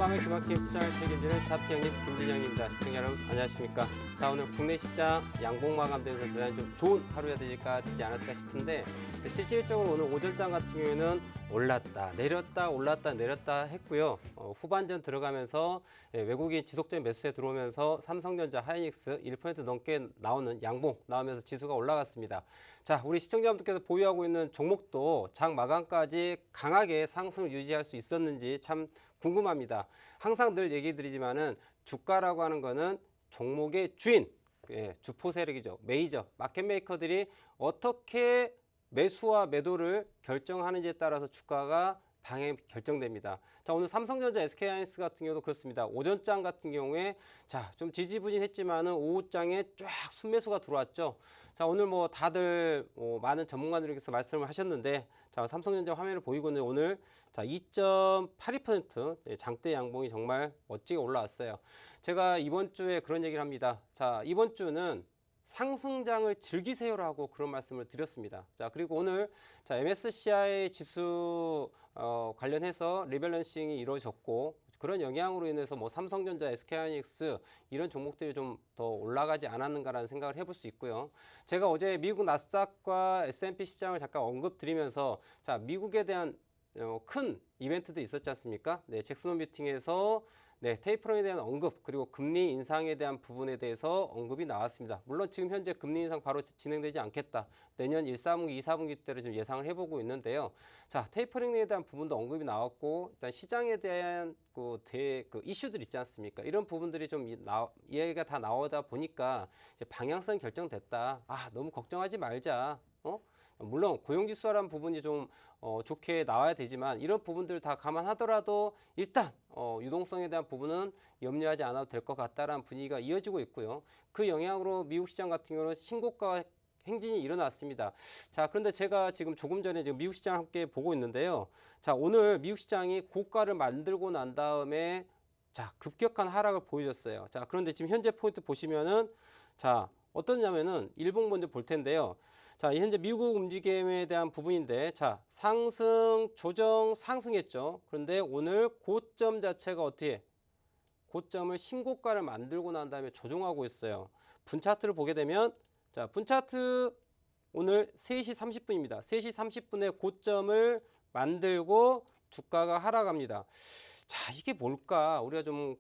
마음의 기막힌 투자를 책임지는 차트형님 김진영입니다. 시청자 여러분 안녕하십니까. 자, 오늘 국내 시장 양봉 마감되면서 대단히 좀 좋은 하루가 되지 않았을까 싶은데, 실질적으로 오늘 오전장 같은 경우에는 올랐다 내렸다 올랐다 내렸다 했고요. 후반전 들어가면서 외국인 지속적인 매수세 들어오면서 삼성전자, 하이닉스 1% 넘게 나오는 양봉 나오면서 지수가 올라갔습니다. 자, 우리 시청자분들께서 보유하고 있는 종목도 장 마감까지 강하게 상승을 유지할 수 있었는지 참 궁금합니다. 항상 늘 얘기 드리지만은 주가라고 하는 거는 종목의 주인, 주포 세력이죠. 메이저 마켓 메이커들이 어떻게 매수와 매도를 결정하는지에 따라서 주가가 방향이 결정됩니다. 자, 오늘 삼성전자, SK하이닉스 같은 경우도 그렇습니다. 오전장 같은 경우에 좀 지지부진했지만은 오후장에 쫙 순매수가 들어왔죠. 자, 오늘 뭐 다들 많은 전문가들께서 말씀을 하셨는데, 자, 삼성전자 화면을 보이고 있는 오늘 2.82% 장대 양봉이 정말 멋지게 올라왔어요. 제가 이번 주에 그런 얘기를 합니다. 자, 이번 주는 상승장을 즐기세요라고 그런 말씀을 드렸습니다. 자, 그리고 오늘 MSCI 지수 관련해서 리밸런싱이 이루어졌고, 그런 영향으로 인해서 뭐 삼성전자, SK하이닉스 이런 종목들이 좀 더 올라가지 않았는가라는 생각을 해볼 수 있고요. 제가 어제 미국 나스닥과 S&P 시장을 잠깐 언급드리면서, 자, 미국에 대한 큰 이벤트도 있었지 않습니까? 네, 잭슨 미팅에서 테이퍼링에 대한 언급, 그리고 금리 인상에 대한 부분에 대해서 언급이 나왔습니다. 물론 지금 현재 금리 인상 바로 진행되지 않겠다. 내년 1, 4분기, 2, 4분기 때를 좀 예상을 해보고 있는데요. 자, 테이퍼링에 대한 부분도 언급이 나왔고, 일단 시장에 대한 그 이슈들 있지 않습니까? 이런 부분들이 좀 이야기가 다 나오다 보니까 이제 방향성이 결정됐다. 너무 걱정하지 말자. 물론 고용지수라는 부분이 좀 좋게 나와야 되지만, 이런 부분들 다 감안하더라도 일단 유동성에 대한 부분은 염려하지 않아도 될 것 같다라는 분위기가 이어지고 있고요. 그 영향으로 미국 시장 같은 경우는 신고가 행진이 일어났습니다. 자, 그런데 제가 지금 조금 전에 지금 미국 시장 함께 보고 있는데요. 자, 오늘 미국 시장이 고가를 만들고 난 다음에 급격한 하락을 보여줬어요. 자, 그런데 지금 현재 포인트 보시면은, 자, 어떠냐면은 일봉 먼저 볼 텐데요. 자, 현재 미국 움직임에 대한 부분인데, 자, 상승, 조정, 상승했죠. 그런데 오늘 고점 자체가 어떻게? 고점을 신고가를 만들고 난 다음에 조정하고 있어요. 분 차트를 보게 되면, 자, 분 차트 오늘 3시 30분입니다. 3시 30분에 고점을 만들고 주가가 하락합니다. 자, 이게 뭘까? 우리가 좀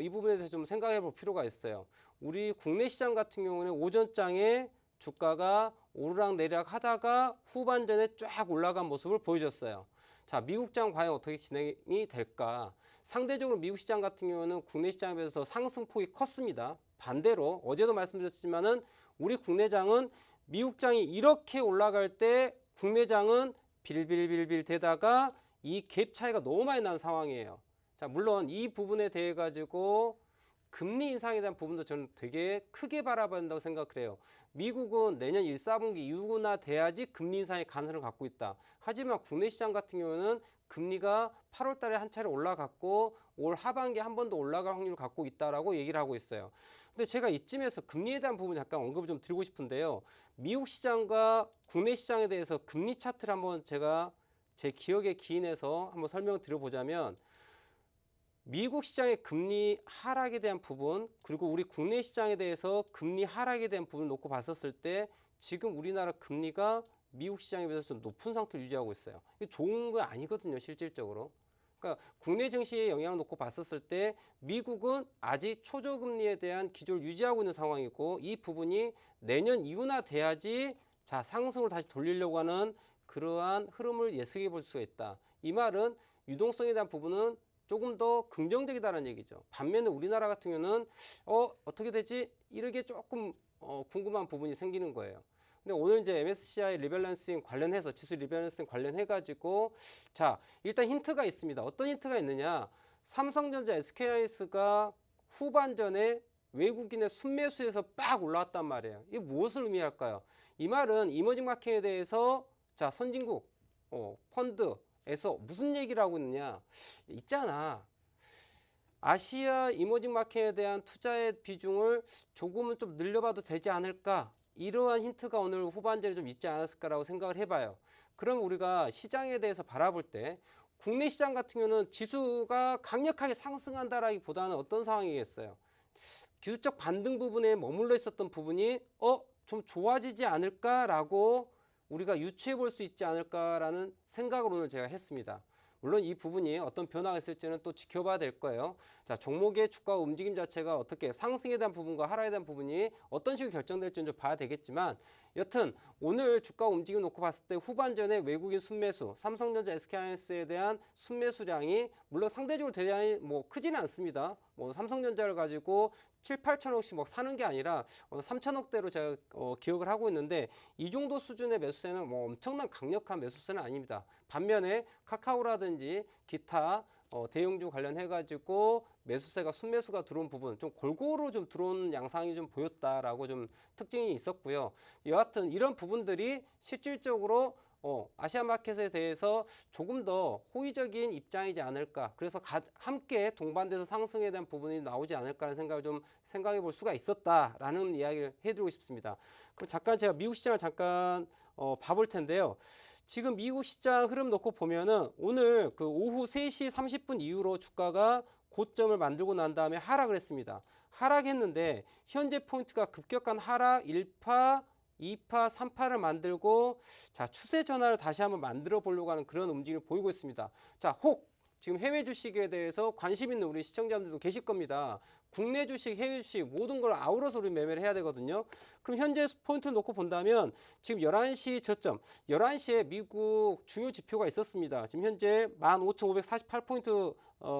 이 부분에 대해서 좀 생각해 볼 필요가 있어요. 우리 국내 시장 같은 경우는 오전장에 주가가 오르락내리락 하다가 후반전에 쫙 올라간 모습을 보여줬어요. 자, 미국장 과연 어떻게 진행이 될까? 상대적으로 미국 시장 같은 경우는 국내 시장에 비해서 상승폭이 컸습니다. 반대로 어제도 말씀드렸지만은 우리 국내장은 미국장이 이렇게 올라갈 때 국내장은 빌빌빌빌 되다가 이 갭 차이가 너무 많이 나는 상황이에요. 자, 물론 이 부분에 대해 가지고 금리 인상에 대한 부분도 저는 되게 크게 바라본다고 생각을 해요. 미국은 내년 1, 4분기 이후나 돼야지 금리 인상의 가능성을 갖고 있다. 하지만 국내 시장 같은 경우는 금리가 8월 달에 한 차례 올라갔고 올 하반기에 한 번 더 올라갈 확률을 갖고 있다라고 얘기를 하고 있어요. 근데 제가 이쯤에서 금리에 대한 부분 잠깐 언급을 좀 드리고 싶은데요. 미국 시장과 국내 시장에 대해서 금리 차트를 한번 제가 제 기억에 기인해서 한번 설명을 드려보자면, 미국 시장의 금리 하락에 대한 부분, 그리고 우리 국내 시장에 대해서 금리 하락에 대한 부분을 놓고 봤었을 때 지금 우리나라 금리가 미국 시장에 비해서 좀 높은 상태를 유지하고 있어요. 이게 좋은 거 아니거든요, 실질적으로. 그러니까 국내 증시의 영향을 놓고 봤었을 때 미국은 아직 초저금리에 대한 기조를 유지하고 있는 상황이고, 이 부분이 내년 이후나 돼야지 상승으로 다시 돌리려고 하는 그러한 흐름을 예측해 볼 수가 있다. 이 말은 유동성에 대한 부분은 조금 더 긍정적이다는 얘기죠. 반면에 우리나라 같은 경우는 어떻게 되지? 이렇게 조금 궁금한 부분이 생기는 거예요. 근데 오늘 이제 MSCI 리밸런싱 관련해서 지수 리밸런싱 관련해 가지고, 자, 일단 힌트가 있습니다. 어떤 힌트가 있느냐? 삼성전자, SK하이닉스가 후반전에 외국인의 순매수에서 빡 올라왔단 말이에요. 이게 무엇을 의미할까요? 이 말은 이머징 마켓에 대해서 선진국 펀드에서 무슨 얘기를 하고 있느냐? 있잖아. 아시아 이머징 마켓에 대한 투자의 비중을 조금은 좀 늘려봐도 되지 않을까? 이러한 힌트가 오늘 후반전에 좀 있지 않았을까라고 생각을 해봐요. 그럼 우리가 시장에 대해서 바라볼 때 국내 시장 같은 경우는 지수가 강력하게 상승한다라기보다는 어떤 상황이겠어요? 기술적 반등 부분에 머물러 있었던 부분이 좀 좋아지지 않을까라고 우리가 유추해 볼 수 있지 않을까라는 생각을 오늘 제가 했습니다. 물론 이 부분이 어떤 변화가 있을지는 또 지켜봐야 될 거예요. 자, 종목의 주가 움직임 자체가 어떻게 상승에 대한 부분과 하락에 대한 부분이 어떤 식으로 결정될지는 좀 봐야 되겠지만, 여튼 오늘 주가 움직임 놓고 봤을 때 후반전에 외국인 순매수, 삼성전자, SK하이닉스에 대한 순매수량이 물론 상대적으로 대단히 크지는 않습니다. 삼성전자를 가지고 7, 8천억씩 막 사는 게 아니라 3천억대로 제가 기억을 하고 있는데, 이 정도 수준의 매수세는 엄청난 강력한 매수세는 아닙니다. 반면에 카카오라든지 기타 대형주 관련해 가지고 매수세가 순매수가 들어온 부분 좀 골고루 좀 들어온 양상이 좀 보였다라고 좀 특징이 있었고요. 여하튼 이런 부분들이 실질적으로 아시아마켓에 대해서 조금 더 호의적인 입장이지 않을까. 그래서 함께 동반돼서 상승에 대한 부분이 나오지 않을까 하는 생각을 좀 생각해 볼 수가 있었다라는 이야기를 해드리고 싶습니다. 그럼 잠깐 제가 미국 시장을 잠깐 봐볼 텐데요. 지금 미국 시장 흐름 놓고 보면은 오늘 그 오후 3시 30분 이후로 주가가 고점을 만들고 난 다음에 하락을 했습니다. 하락했는데 현재 포인트가 급격한 하락 1파, 2파, 3파를 만들고 자, 추세 전환을 다시 한번 만들어 보려고 하는 그런 움직임을 보이고 있습니다. 자, 혹 지금 해외 주식에 대해서 관심 있는 우리 시청자분들도 계실 겁니다. 국내 주식, 해외 주식 모든 걸 아우러서 우리 매매를 해야 되거든요. 그럼 현재 포인트를 놓고 본다면 지금 11시 저점, 11시에 미국 중요 지표가 있었습니다. 지금 현재 15,548포인트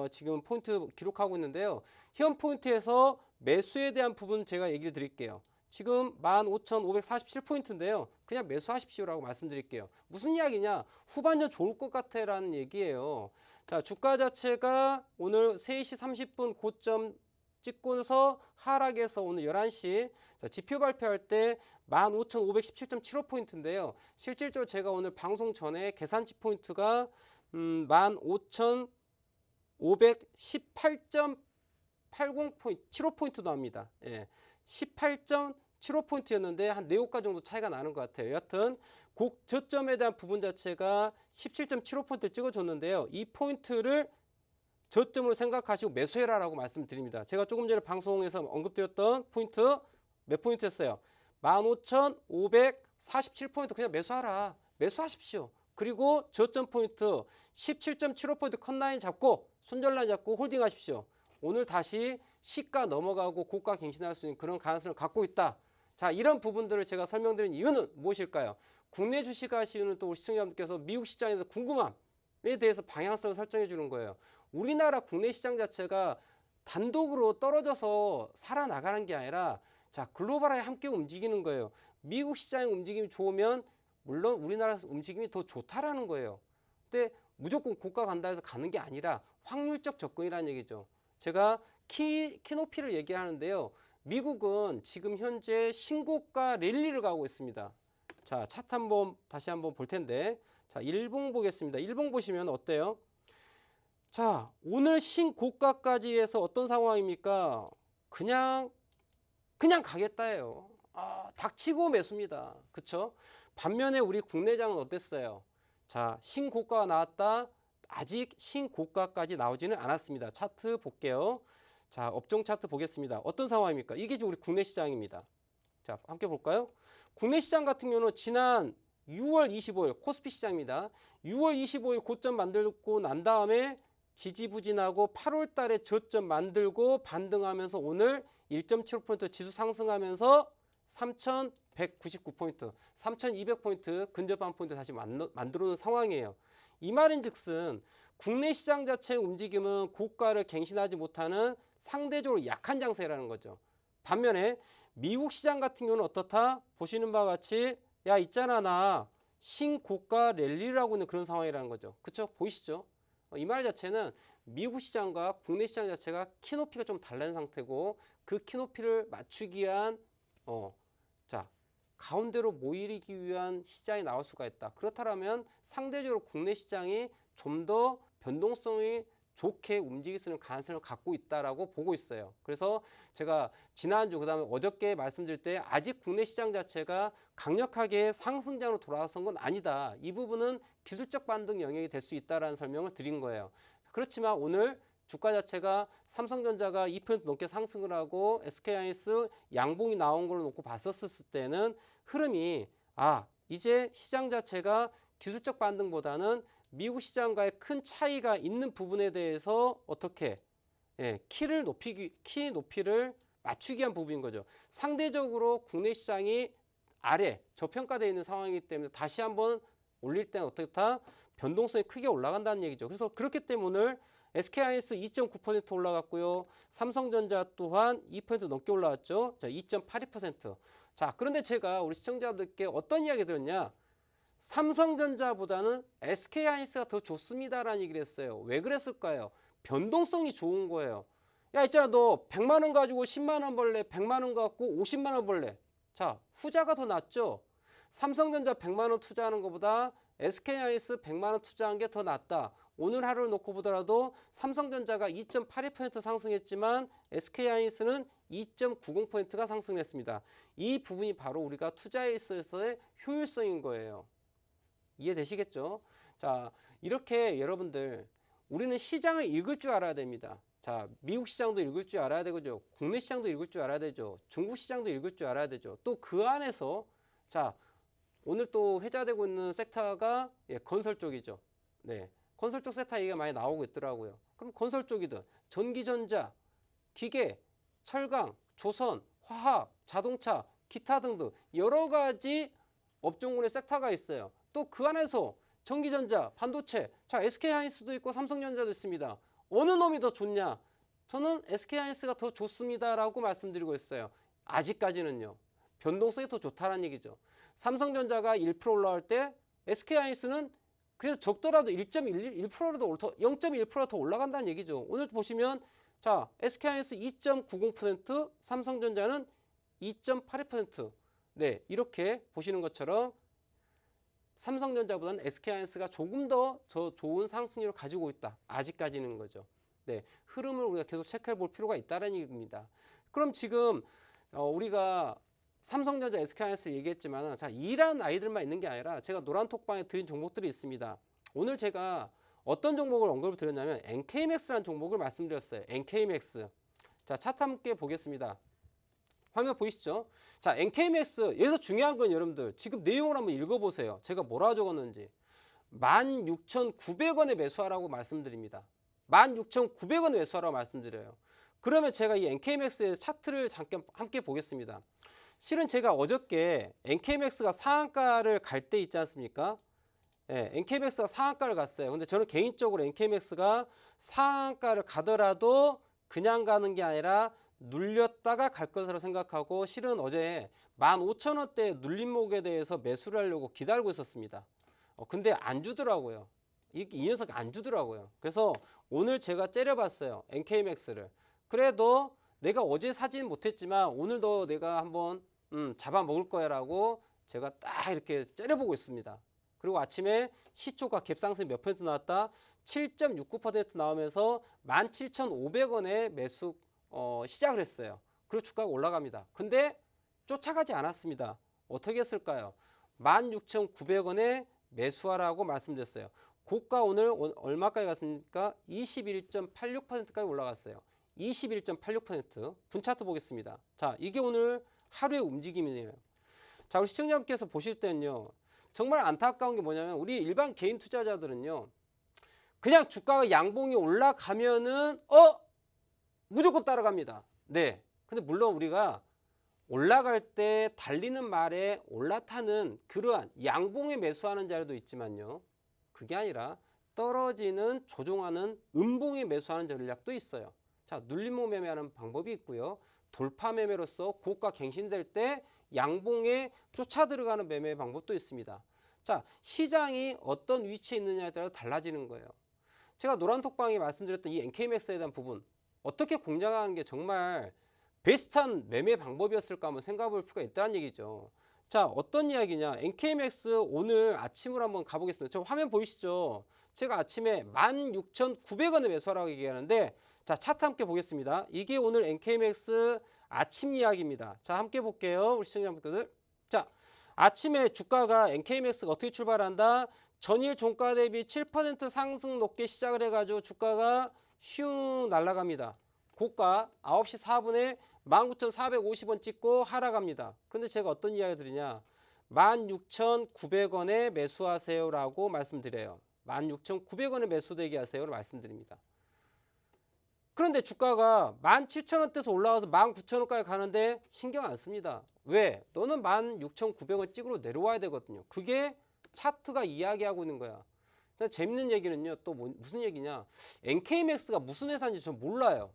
지금 포인트 기록하고 있는데요. 현 포인트에서 매수에 대한 부분 제가 얘기를 드릴게요. 지금 15,547포인트인데요. 그냥 매수하십시오라고 말씀드릴게요. 무슨 이야기냐? 후반전 좋을 것 같아 라는 얘기예요. 자, 주가 자체가 오늘 3시 30분 고점 찍고서 하락해서 오늘 11시 자, 지표 발표할 때 15,517.75포인트인데요. 실질적으로 제가 오늘 방송 전에 계산치 포인트가 15,518.80포인트, 75포인트 나옵니다. 예. 18.75포인트였는데 한 4~5가 정도 차이가 나는 것 같아요. 여하튼 저점에 대한 부분 자체가 17.75포인트를 찍어줬는데요. 이 포인트를 저점으로 생각하시고 매수해라라고 말씀드립니다. 제가 조금 전에 방송에서 언급드렸던 포인트 몇 포인트였어요? 15,547포인트 그냥 매수하라. 매수하십시오. 그리고 저점 포인트 17.75포인트 컷라인 잡고 손절라인 잡고 홀딩하십시오. 오늘 다시 시가 넘어가고 고가 갱신할 수 있는 그런 가능성을 갖고 있다. 자, 이런 부분들을 제가 설명드린 이유는 무엇일까요? 국내 주식 하시는 또 우리 시청자분들께서 미국 시장에서 궁금함에 대해서 방향성을 설정해 주는 거예요. 우리나라 국내 시장 자체가 단독으로 떨어져서 살아나가는 게 아니라 자, 글로벌하게 함께 움직이는 거예요. 미국 시장의 움직임이 좋으면 물론 우리나라 움직임이 더 좋다라는 거예요. 근데 무조건 고가 간다 해서 가는 게 아니라 확률적 접근이라는 얘기죠. 제가 키높이를 얘기하는데요. 미국은 지금 현재 신고가 랠리를 가고 있습니다. 자, 차트 다시 한번 볼 텐데, 자, 일봉 보겠습니다. 일봉 보시면 어때요? 자, 오늘 신고가까지 해서 어떤 상황입니까? 그냥 가겠다예요. 닥치고 매수입니다. 그쵸? 반면에 우리 국내장은 어땠어요? 자, 신고가가 나왔다. 아직 신고가까지 나오지는 않았습니다. 차트 볼게요. 자, 업종 차트 보겠습니다. 어떤 상황입니까? 이게 우리 국내 시장입니다. 자, 함께 볼까요? 국내 시장 같은 경우는 지난 6월 25일 코스피 시장입니다. 6월 25일 고점 만들고 난 다음에 지지부진하고 8월 달에 저점 만들고 반등하면서 오늘 1.75포인트 지수 상승하면서 3,199포인트, 3,200포인트 근접한 포인트 다시 만들어 놓은 상황이에요. 이 말인즉슨 국내 시장 자체의 움직임은 고가를 갱신하지 못하는 상대적으로 약한 장세라는 거죠. 반면에 미국 시장 같은 경우는 어떻다? 보시는 바와 같이 야 있잖아 나 신고가 랠리를 하고 있는 그런 상황이라는 거죠. 그렇죠? 보이시죠? 이 말 자체는 미국 시장과 국내 시장 자체가 키높이가 좀 다른 상태고 그 키높이를 맞추기 위한 자 가운데로 모이기 위한 시장이 나올 수가 있다. 그렇다면 상대적으로 국내 시장이 좀 더 변동성이 좋게 움직일 수 있는 가능성을 갖고 있다라고 보고 있어요. 그래서 제가 지난주 그다음에 어저께 말씀드릴 때 아직 국내 시장 자체가 강력하게 상승장으로 돌아선 건 아니다. 이 부분은 기술적 반등 영역이 될 수 있다라는 설명을 드린 거예요. 그렇지만 오늘 주가 자체가 삼성전자가 2% 넘게 상승을 하고 SK하이닉스 양봉이 나온 걸로 놓고 봤었을 때는 흐름이 이제 시장 자체가 기술적 반등보다는 미국 시장과의 큰 차이가 있는 부분에 대해서 어떻게 키 높이를 맞추기 위한 부분인 거죠. 상대적으로 국내 시장이 아래 저평가되어 있는 상황이기 때문에 다시 한번 올릴 때는 어떻다 변동성이 크게 올라간다는 얘기죠. 그래서 그렇기 때문에 오늘 SK하이닉스 2.9% 올라갔고요. 삼성전자 또한 2% 넘게 올라왔죠. 자, 2.82%. 자, 그런데 제가 우리 시청자분들께 어떤 이야기 들었냐? 삼성전자보다는 SK하이닉스가 더 좋습니다라는 얘기를 했어요. 왜 그랬을까요? 변동성이 좋은 거예요. 야, 있잖아, 너 100만 원 가지고 10만 원 벌래, 100만 원 갖고 50만 원 벌래. 자, 후자가 더 낫죠. 삼성전자 100만 원 투자하는 것보다 SK하이닉스 100만 원 투자한 게 더 낫다. 오늘 하루를 놓고 보더라도 삼성전자가 2.82% 상승했지만 SK하이닉스는 2.90%가 상승했습니다. 이 부분이 바로 우리가 투자에 있어서의 효율성인 거예요. 이해되시겠죠? 자, 이렇게 여러분들 우리는 시장을 읽을 줄 알아야 됩니다. 자, 미국 시장도 읽을 줄 알아야 되고요. 국내 시장도 읽을 줄 알아야 되죠. 중국 시장도 읽을 줄 알아야 되죠. 또 그 안에서 자, 오늘 또 회자되고 있는 섹터가 건설 쪽이죠. 네. 건설 쪽 섹터 얘기가 많이 나오고 있더라고요. 그럼 건설 쪽이든 전기전자, 기계, 철강, 조선, 화학, 자동차, 기타 등등 여러 가지 업종군의 섹터가 있어요. 또 그 안에서 전기전자, 반도체, 자 SK하이닉스도 있고 삼성전자도 있습니다. 어느 놈이 더 좋냐? 저는 SK하이닉스가 더 좋습니다라고 말씀드리고 있어요. 아직까지는요. 변동성이 더 좋다는 얘기죠. 삼성전자가 1% 올라올 때 SK하이닉스는 그래서 적더라도 1.1%라도 0.1% 더 올라간다는 얘기죠. 오늘 보시면 자 SK하이닉스 2.90%, 삼성전자는 2.82%. 네, 이렇게 보시는 것처럼 삼성전자보다는 SK하이닉스가 조금 더 좋은 상승률을 가지고 있다. 아직까지는 거죠. 네, 흐름을 우리가 계속 체크해 볼 필요가 있다는 얘기입니다. 그럼 지금 우리가 삼성전자, SK하이닉스 얘기했지만 자, 일하는 아이들만 있는 게 아니라 제가 노란톡방에 드린 종목들이 있습니다. 오늘 제가 어떤 종목을 언급을 드렸냐면 NK맥스라는 종목을 말씀드렸어요. NK맥스. 자, 차트 함께 보겠습니다. 화면 보이시죠? 자, NK맥스. 여기서 중요한 건 여러분들 지금 내용을 한번 읽어보세요. 제가 뭐라 적었는지. 16,900원에 매수하라고 말씀드립니다. 16,900원에 매수하라고 말씀드려요. 그러면 제가 이 NK맥스의 차트를 잠깐 함께 보겠습니다. 실은 제가 어저께 NK맥스가 상한가를 갈 때 있지 않습니까? 네, NK맥스가 상한가를 갔어요. 근데 저는 개인적으로 NK맥스가 상한가를 가더라도 그냥 가는 게 아니라 눌렸다가 갈 것으로 생각하고 실은 어제 15,000원대 눌림목에 대해서 매수를 하려고 기다리고 있었습니다. 근데 안 주더라고요. 이 녀석 안 주더라고요. 그래서 오늘 제가 째려봤어요. NK맥스를. 그래도 내가 어제 사진 못했지만 오늘도 내가 한번 잡아먹을 거야 라고 제가 딱 이렇게 째려보고 있습니다. 그리고 아침에 시초가 갭상승 몇 퍼센트 나왔다? 7.69% 나오면서 17,500원에 매수 시작을 했어요. 그리고 주가가 올라갑니다. 근데 쫓아가지 않았습니다. 어떻게 했을까요? 16,900원에 매수하라고 말씀드렸어요. 고가 오늘 얼마까지 갔습니까? 21.86%까지 올라갔어요. 21.86%. 분차트 보겠습니다. 자, 이게 오늘 하루의 움직임이에요. 자, 우리 시청자분께서 보실 때는요. 정말 안타까운 게 뭐냐면 우리 일반 개인 투자자들은요. 그냥 주가가 양봉이 올라가면은 무조건 따라갑니다. 네. 근데 물론 우리가 올라갈 때 달리는 말에 올라타는 그러한 양봉에 매수하는 자리도 있지만요. 그게 아니라 떨어지는 조종하는 음봉에 매수하는 전략도 있어요. 자, 눌림목 매매하는 방법이 있고요. 돌파 매매로서 고가 갱신될 때 양봉에 쫓아 들어가는 매매 방법도 있습니다. 자, 시장이 어떤 위치에 있느냐에 따라 달라지는 거예요. 제가 노란톡방에 말씀드렸던 이 NK맥스에 대한 부분 어떻게 공략하는 게 정말 베스트한 매매 방법이었을까 한번 생각해 볼 필요가 있다는 얘기죠. 자, 어떤 이야기냐. NK맥스 오늘 아침으로 한번 가보겠습니다. 저 화면 보이시죠? 제가 아침에 16,900원에 매수하라고 얘기하는데 자, 차트 함께 보겠습니다. 이게 오늘 NKMX 아침 이야기입니다. 자, 함께 볼게요. 우리 시청자분들. 자, 아침에 주가가 NKMX가 어떻게 출발한다? 전일 종가 대비 7% 상승 높게 시작을 해가지고 주가가 슝 날아갑니다. 고가 9시 4분에 19,450원 찍고 하락합니다. 그런데 제가 어떤 이야기 드리냐? 16,900원에 매수하세요라고 말씀드려요. 16,900원에 매수되게 하세요를 말씀드립니다. 그런데 주가가 17,000원대에서 올라와서 19,000원까지 가는데 신경 안 씁니다. 왜? 너는 16,900원 찍으러 내려와야 되거든요. 그게 차트가 이야기하고 있는 거야. 재밌는 얘기는요. 또 무슨 얘기냐? NKMX가 무슨 회사인지 전 몰라요.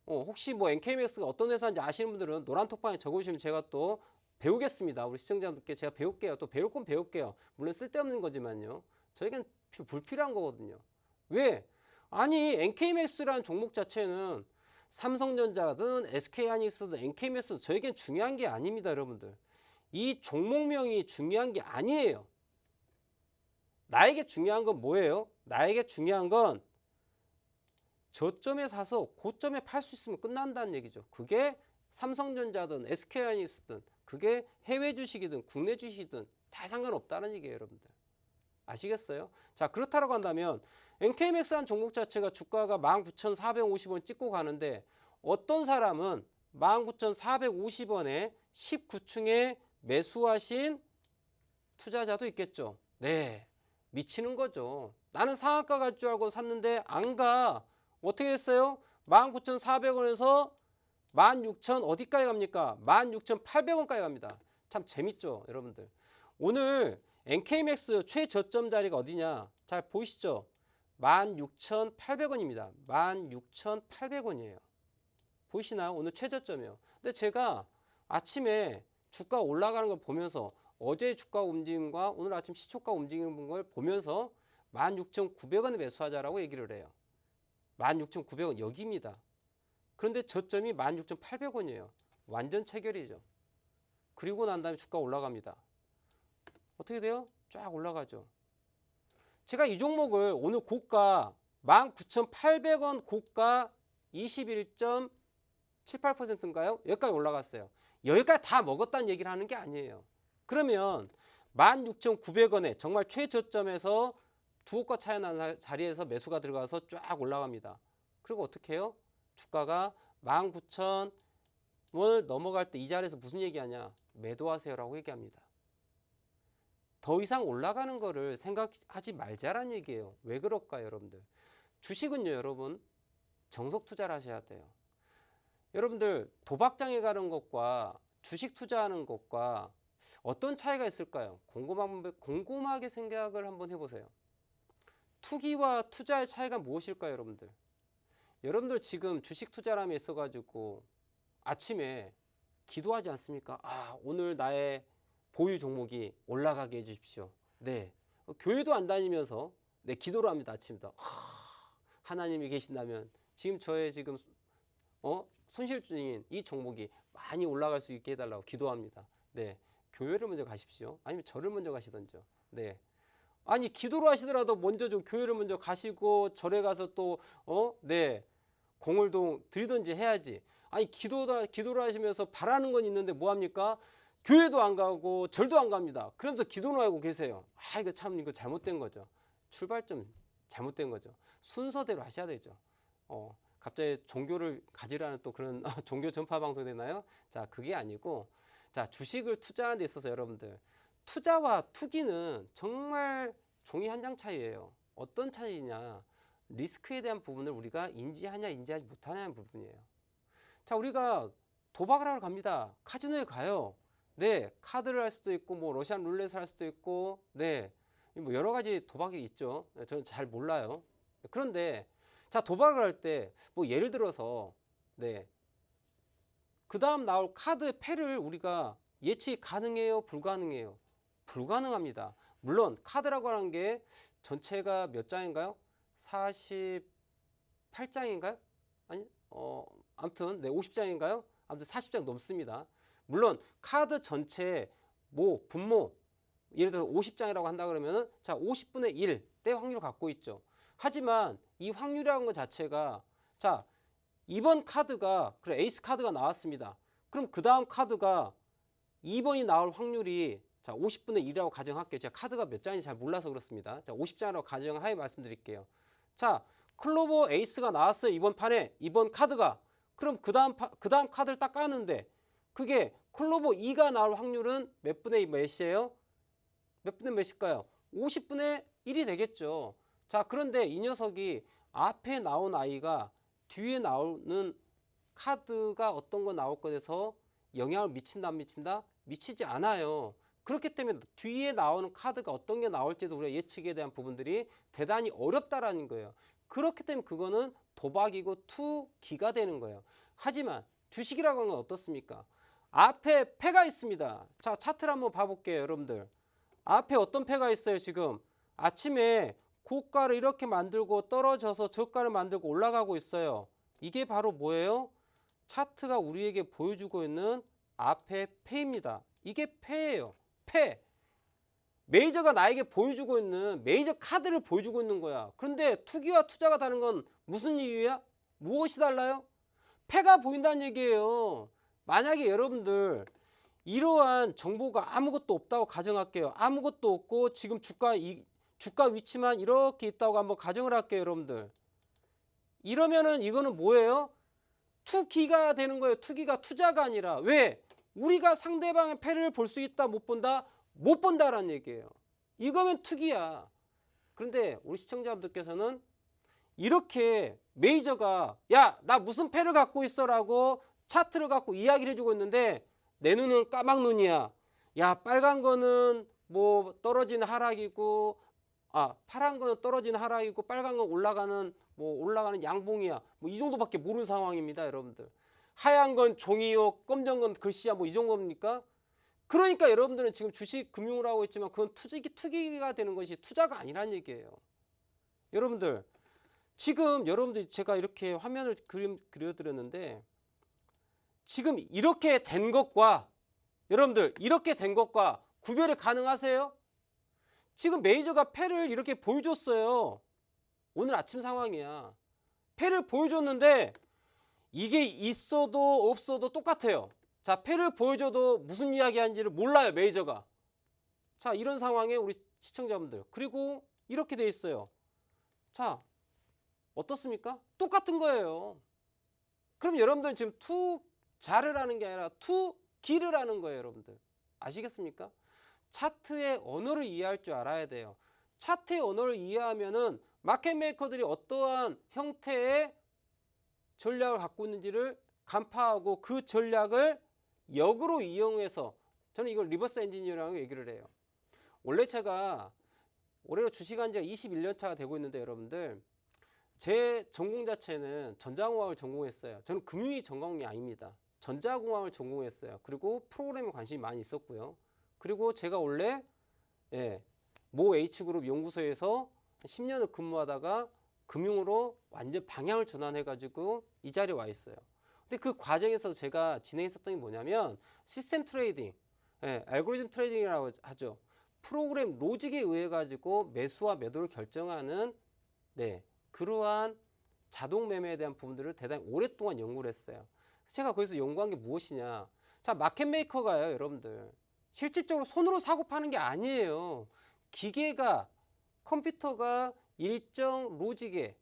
혹시 뭐 NKMX가 어떤 회사인지 아시는 분들은 노란 톡방에 적어주시면 제가 또 배우겠습니다. 우리 시청자분들께 제가 배울게요. 또 배울 건 배울게요. 물론 쓸데없는 거지만요. 저에겐 불필요한 거거든요. 왜? 아니 NKMX라는 종목 자체는 삼성전자든 SK하이닉스든 NKMX든 저에겐 중요한 게 아닙니다. 여러분들. 이 종목명이 중요한 게 아니에요. 나에게 중요한 건 뭐예요? 나에게 중요한 건 저점에 사서 고점에 팔 수 있으면 끝난다는 얘기죠. 그게 삼성전자든 SK하이닉스든 그게 해외 주식이든 국내 주식이든 다 상관없다는 얘기예요. 여러분들. 아시겠어요? 자, 그렇다고 한다면 NKMX라는 종목 자체가 주가가 19,450원 찍고 가는데 어떤 사람은 19,450원에 19층에 매수하신 투자자도 있겠죠. 네, 미치는 거죠. 나는 상한가 갈 줄 알고 샀는데 안 가. 어떻게 됐어요? 19,400원에서 16,000 어디까지 갑니까? 16,800원까지 갑니다. 참 재밌죠, 여러분들. 오늘 NKMX 최저점 자리가 어디냐? 잘 보이시죠? 16,800원입니다. 16,800원이에요. 보이시나요? 오늘 최저점이에요. 근데 제가 아침에 주가 올라가는 걸 보면서 어제 주가 움직임과 오늘 아침 시초가 움직이는 걸 보면서 16,900원에 매수하자라고 얘기를 해요. 16,900원 여기입니다. 그런데 저점이 16,800원이에요. 완전 체결이죠. 그리고 난 다음에 주가 올라갑니다. 어떻게 돼요? 쫙 올라가죠. 제가 이 종목을 오늘 고가 19,800원 고가 21.78%인가요? 여기까지 올라갔어요. 여기까지 다 먹었다는 얘기를 하는 게 아니에요. 그러면 16,900원에 정말 최저점에서 두고가 차이 나는 자리에서 매수가 들어가서 쫙 올라갑니다. 그리고 어떻게 해요? 주가가 19,000원을 넘어갈 때 이 자리에서 무슨 얘기하냐? 매도하세요라고 얘기합니다. 더 이상 올라가는 거를 생각하지 말자라는 얘기예요. 왜 그럴까요, 여러분들? 주식은요, 여러분, 정석 투자를 하셔야 돼요. 여러분들, 도박장에 가는 것과 주식 투자하는 것과 어떤 차이가 있을까요? 곰곰하게 생각을 한번 해보세요. 투기와 투자의 차이가 무엇일까요, 여러분들? 여러분들 지금 주식 투자람에 있어가지고 아침에 기도하지 않습니까? 아, 오늘 나의 보유 종목이 올라가게 해주십시오. 네, 교회도 안 다니면서 네, 기도를 합니다. 아침부터. 하나님이 계신다면 지금 저의 지금 손실 중인 이 종목이 많이 올라갈 수 있게 해달라고 기도합니다. 네, 교회를 먼저 가십시오. 아니면 절을 먼저 가시던죠. 네, 아니 기도를 하시더라도 먼저 좀 교회를 먼저 가시고 절에 가서 또 네, 공을 드리든지 해야지. 아니 기도를 하시면서 바라는 건 있는데 뭐 합니까? 교회도 안 가고 절도 안 갑니다. 그러면서 기도는 하고 계세요. 아, 이거 참 이거 잘못된 거죠. 출발점 잘못된 거죠. 순서대로 하셔야 되죠. 갑자기 종교를 가지라는 또 그런 종교 전파 방송 되나요? 자, 그게 아니고 자, 주식을 투자하는 데 있어서 여러분들 투자와 투기는 정말 종이 한 장 차이예요. 어떤 차이냐? 리스크에 대한 부분을 우리가 인지하냐 인지하지 못하냐는 부분이에요. 자, 우리가 도박을 하러 갑니다. 카지노에 가요. 네, 카드를 할 수도 있고 뭐 러시안 룰렛을 할 수도 있고 네, 뭐 여러 가지 도박이 있죠. 저는 잘 몰라요. 그런데 자, 도박을 할 때 뭐 예를 들어서 네, 그 다음 나올 카드 패를 우리가 예측 가능해요? 불가능해요? 불가능합니다. 물론 카드라고 하는 게 전체가 몇 장인가요? 48장인가요? 아니, 아무튼 네, 50장인가요? 아무튼 40장 넘습니다. 물론 카드 전체 분모 예를 들어 50장이라고 한다 그러면은 자 50분의 1의 확률을 갖고 있죠. 하지만 이 확률이라는 것 자체가 자 이번 카드가 그래 에이스 카드가 나왔습니다. 그럼 그 다음 카드가 2번이 나올 확률이 자 50분의 1이라고 가정할게요. 제가 카드가 몇 장인지 잘 몰라서 그렇습니다. 자 50장이라고 가정하에 말씀드릴게요. 자 클로버 에이스가 나왔어요. 이번 판에 이번 카드가 그럼 그 다음 카드를 딱 까는데 그게 클로버 2가 나올 확률은 몇 분의 몇이에요? 몇 분의 몇일까요? 50분의 1이 되겠죠. 자 그런데 이 녀석이 앞에 나온 아이가 뒤에 나오는 카드가 어떤 거 나올 것에서 영향을 미친다 안 미친다? 미치지 않아요. 그렇기 때문에 뒤에 나오는 카드가 어떤 게 나올지도 우리가 예측에 대한 부분들이 대단히 어렵다라는 거예요. 그렇기 때문에 그거는 도박이고 투기가 되는 거예요. 하지만 주식이라고 하는 건 어떻습니까? 앞에 패가 있습니다. 자 차트를 한번 봐볼게요 여러분들. 앞에 어떤 패가 있어요 지금. 아침에 고가를 이렇게 만들고 떨어져서 저가를 만들고 올라가고 있어요. 이게 바로 뭐예요? 차트가 우리에게 보여주고 있는 앞에 패입니다. 이게 패예요. 패. 메이저가 나에게 보여주고 있는 메이저 카드를 보여주고 있는 거야. 그런데 투기와 투자가 다른 건 무슨 이유야? 무엇이 달라요? 패가 보인다는 얘기예요. 만약에 여러분들 이러한 정보가 아무것도 없다고 가정할게요. 아무것도 없고 지금 주가 위치만 이렇게 있다고 한번 가정을 할게요 여러분들. 이러면은 이거는 뭐예요? 투기가 되는 거예요. 투기가 투자가 아니라. 왜? 우리가 상대방의 패를 볼 수 있다 못 본다? 못 본다라는 얘기예요. 이거면 투기야. 그런데 우리 시청자분들께서는 이렇게 메이저가 야 나 무슨 패를 갖고 있어 라고 차트를 갖고 이야기를 해주고 있는데 내 눈은 까막눈이야. 야 빨간 거는 뭐 떨어지는 하락이고 파란 거는 떨어지는 하락이고 빨간 건 올라가는 양봉이야. 뭐 이 정도밖에 모르는 상황입니다 여러분들. 하얀 건 종이요 검정 건 글씨야 뭐 이 정도입니까? 그러니까 여러분들은 지금 주식 금융을 하고 있지만 그건 투기가 되는 것이 투자가 아니란 얘기예요. 여러분들 지금 여러분들 제가 이렇게 화면을 그려드렸는데 지금 이렇게 된 것과 여러분들 이렇게 된 것과 구별이 가능하세요? 지금 메이저가 패를 이렇게 보여줬어요. 오늘 아침 상황이야. 패를 보여줬는데 이게 있어도 없어도 똑같아요. 자, 패를 보여줘도 무슨 이야기 하는지를 몰라요 메이저가. 자 이런 상황에 우리 시청자분들 그리고 이렇게 돼 있어요. 자 어떻습니까? 똑같은 거예요. 그럼 여러분들 지금 투자를 하는 게 아니라 투기를 하는 거예요 여러분들. 아시겠습니까? 차트의 언어를 이해할 줄 알아야 돼요. 차트의 언어를 이해하면은 마켓 메이커들이 어떠한 형태의 전략을 갖고 있는지를 간파하고 그 전략을 역으로 이용해서 저는 이걸 리버스 엔지니어라고 얘기를 해요. 원래 제가 올해로 주식한 지가 21년 차가 되고 있는데 여러분들 제 전공 자체는 전자공학을 전공했어요. 저는 금융이 전공이 아닙니다. 전자공학을 전공했어요. 그리고 프로그램에 관심이 많이 있었고요. 그리고 제가 원래 모 H그룹 연구소에서 10년을 근무하다가 금융으로 완전 방향을 전환해가지고 이 자리에 와 있어요. 근데 그 과정에서 제가 진행했었던 게 뭐냐면 시스템 트레이딩, 알고리즘 트레이딩이라고 하죠. 프로그램 로직에 의해 가지고 매수와 매도를 결정하는 그러한 자동 매매에 대한 부분들을 대단히 오랫동안 연구를 했어요. 제가 거기서 연구한 게 무엇이냐? 자, 마켓 메이커가요, 여러분들. 실질적으로 손으로 사고 파는 게 아니에요. 기계가 컴퓨터가 일정 로직에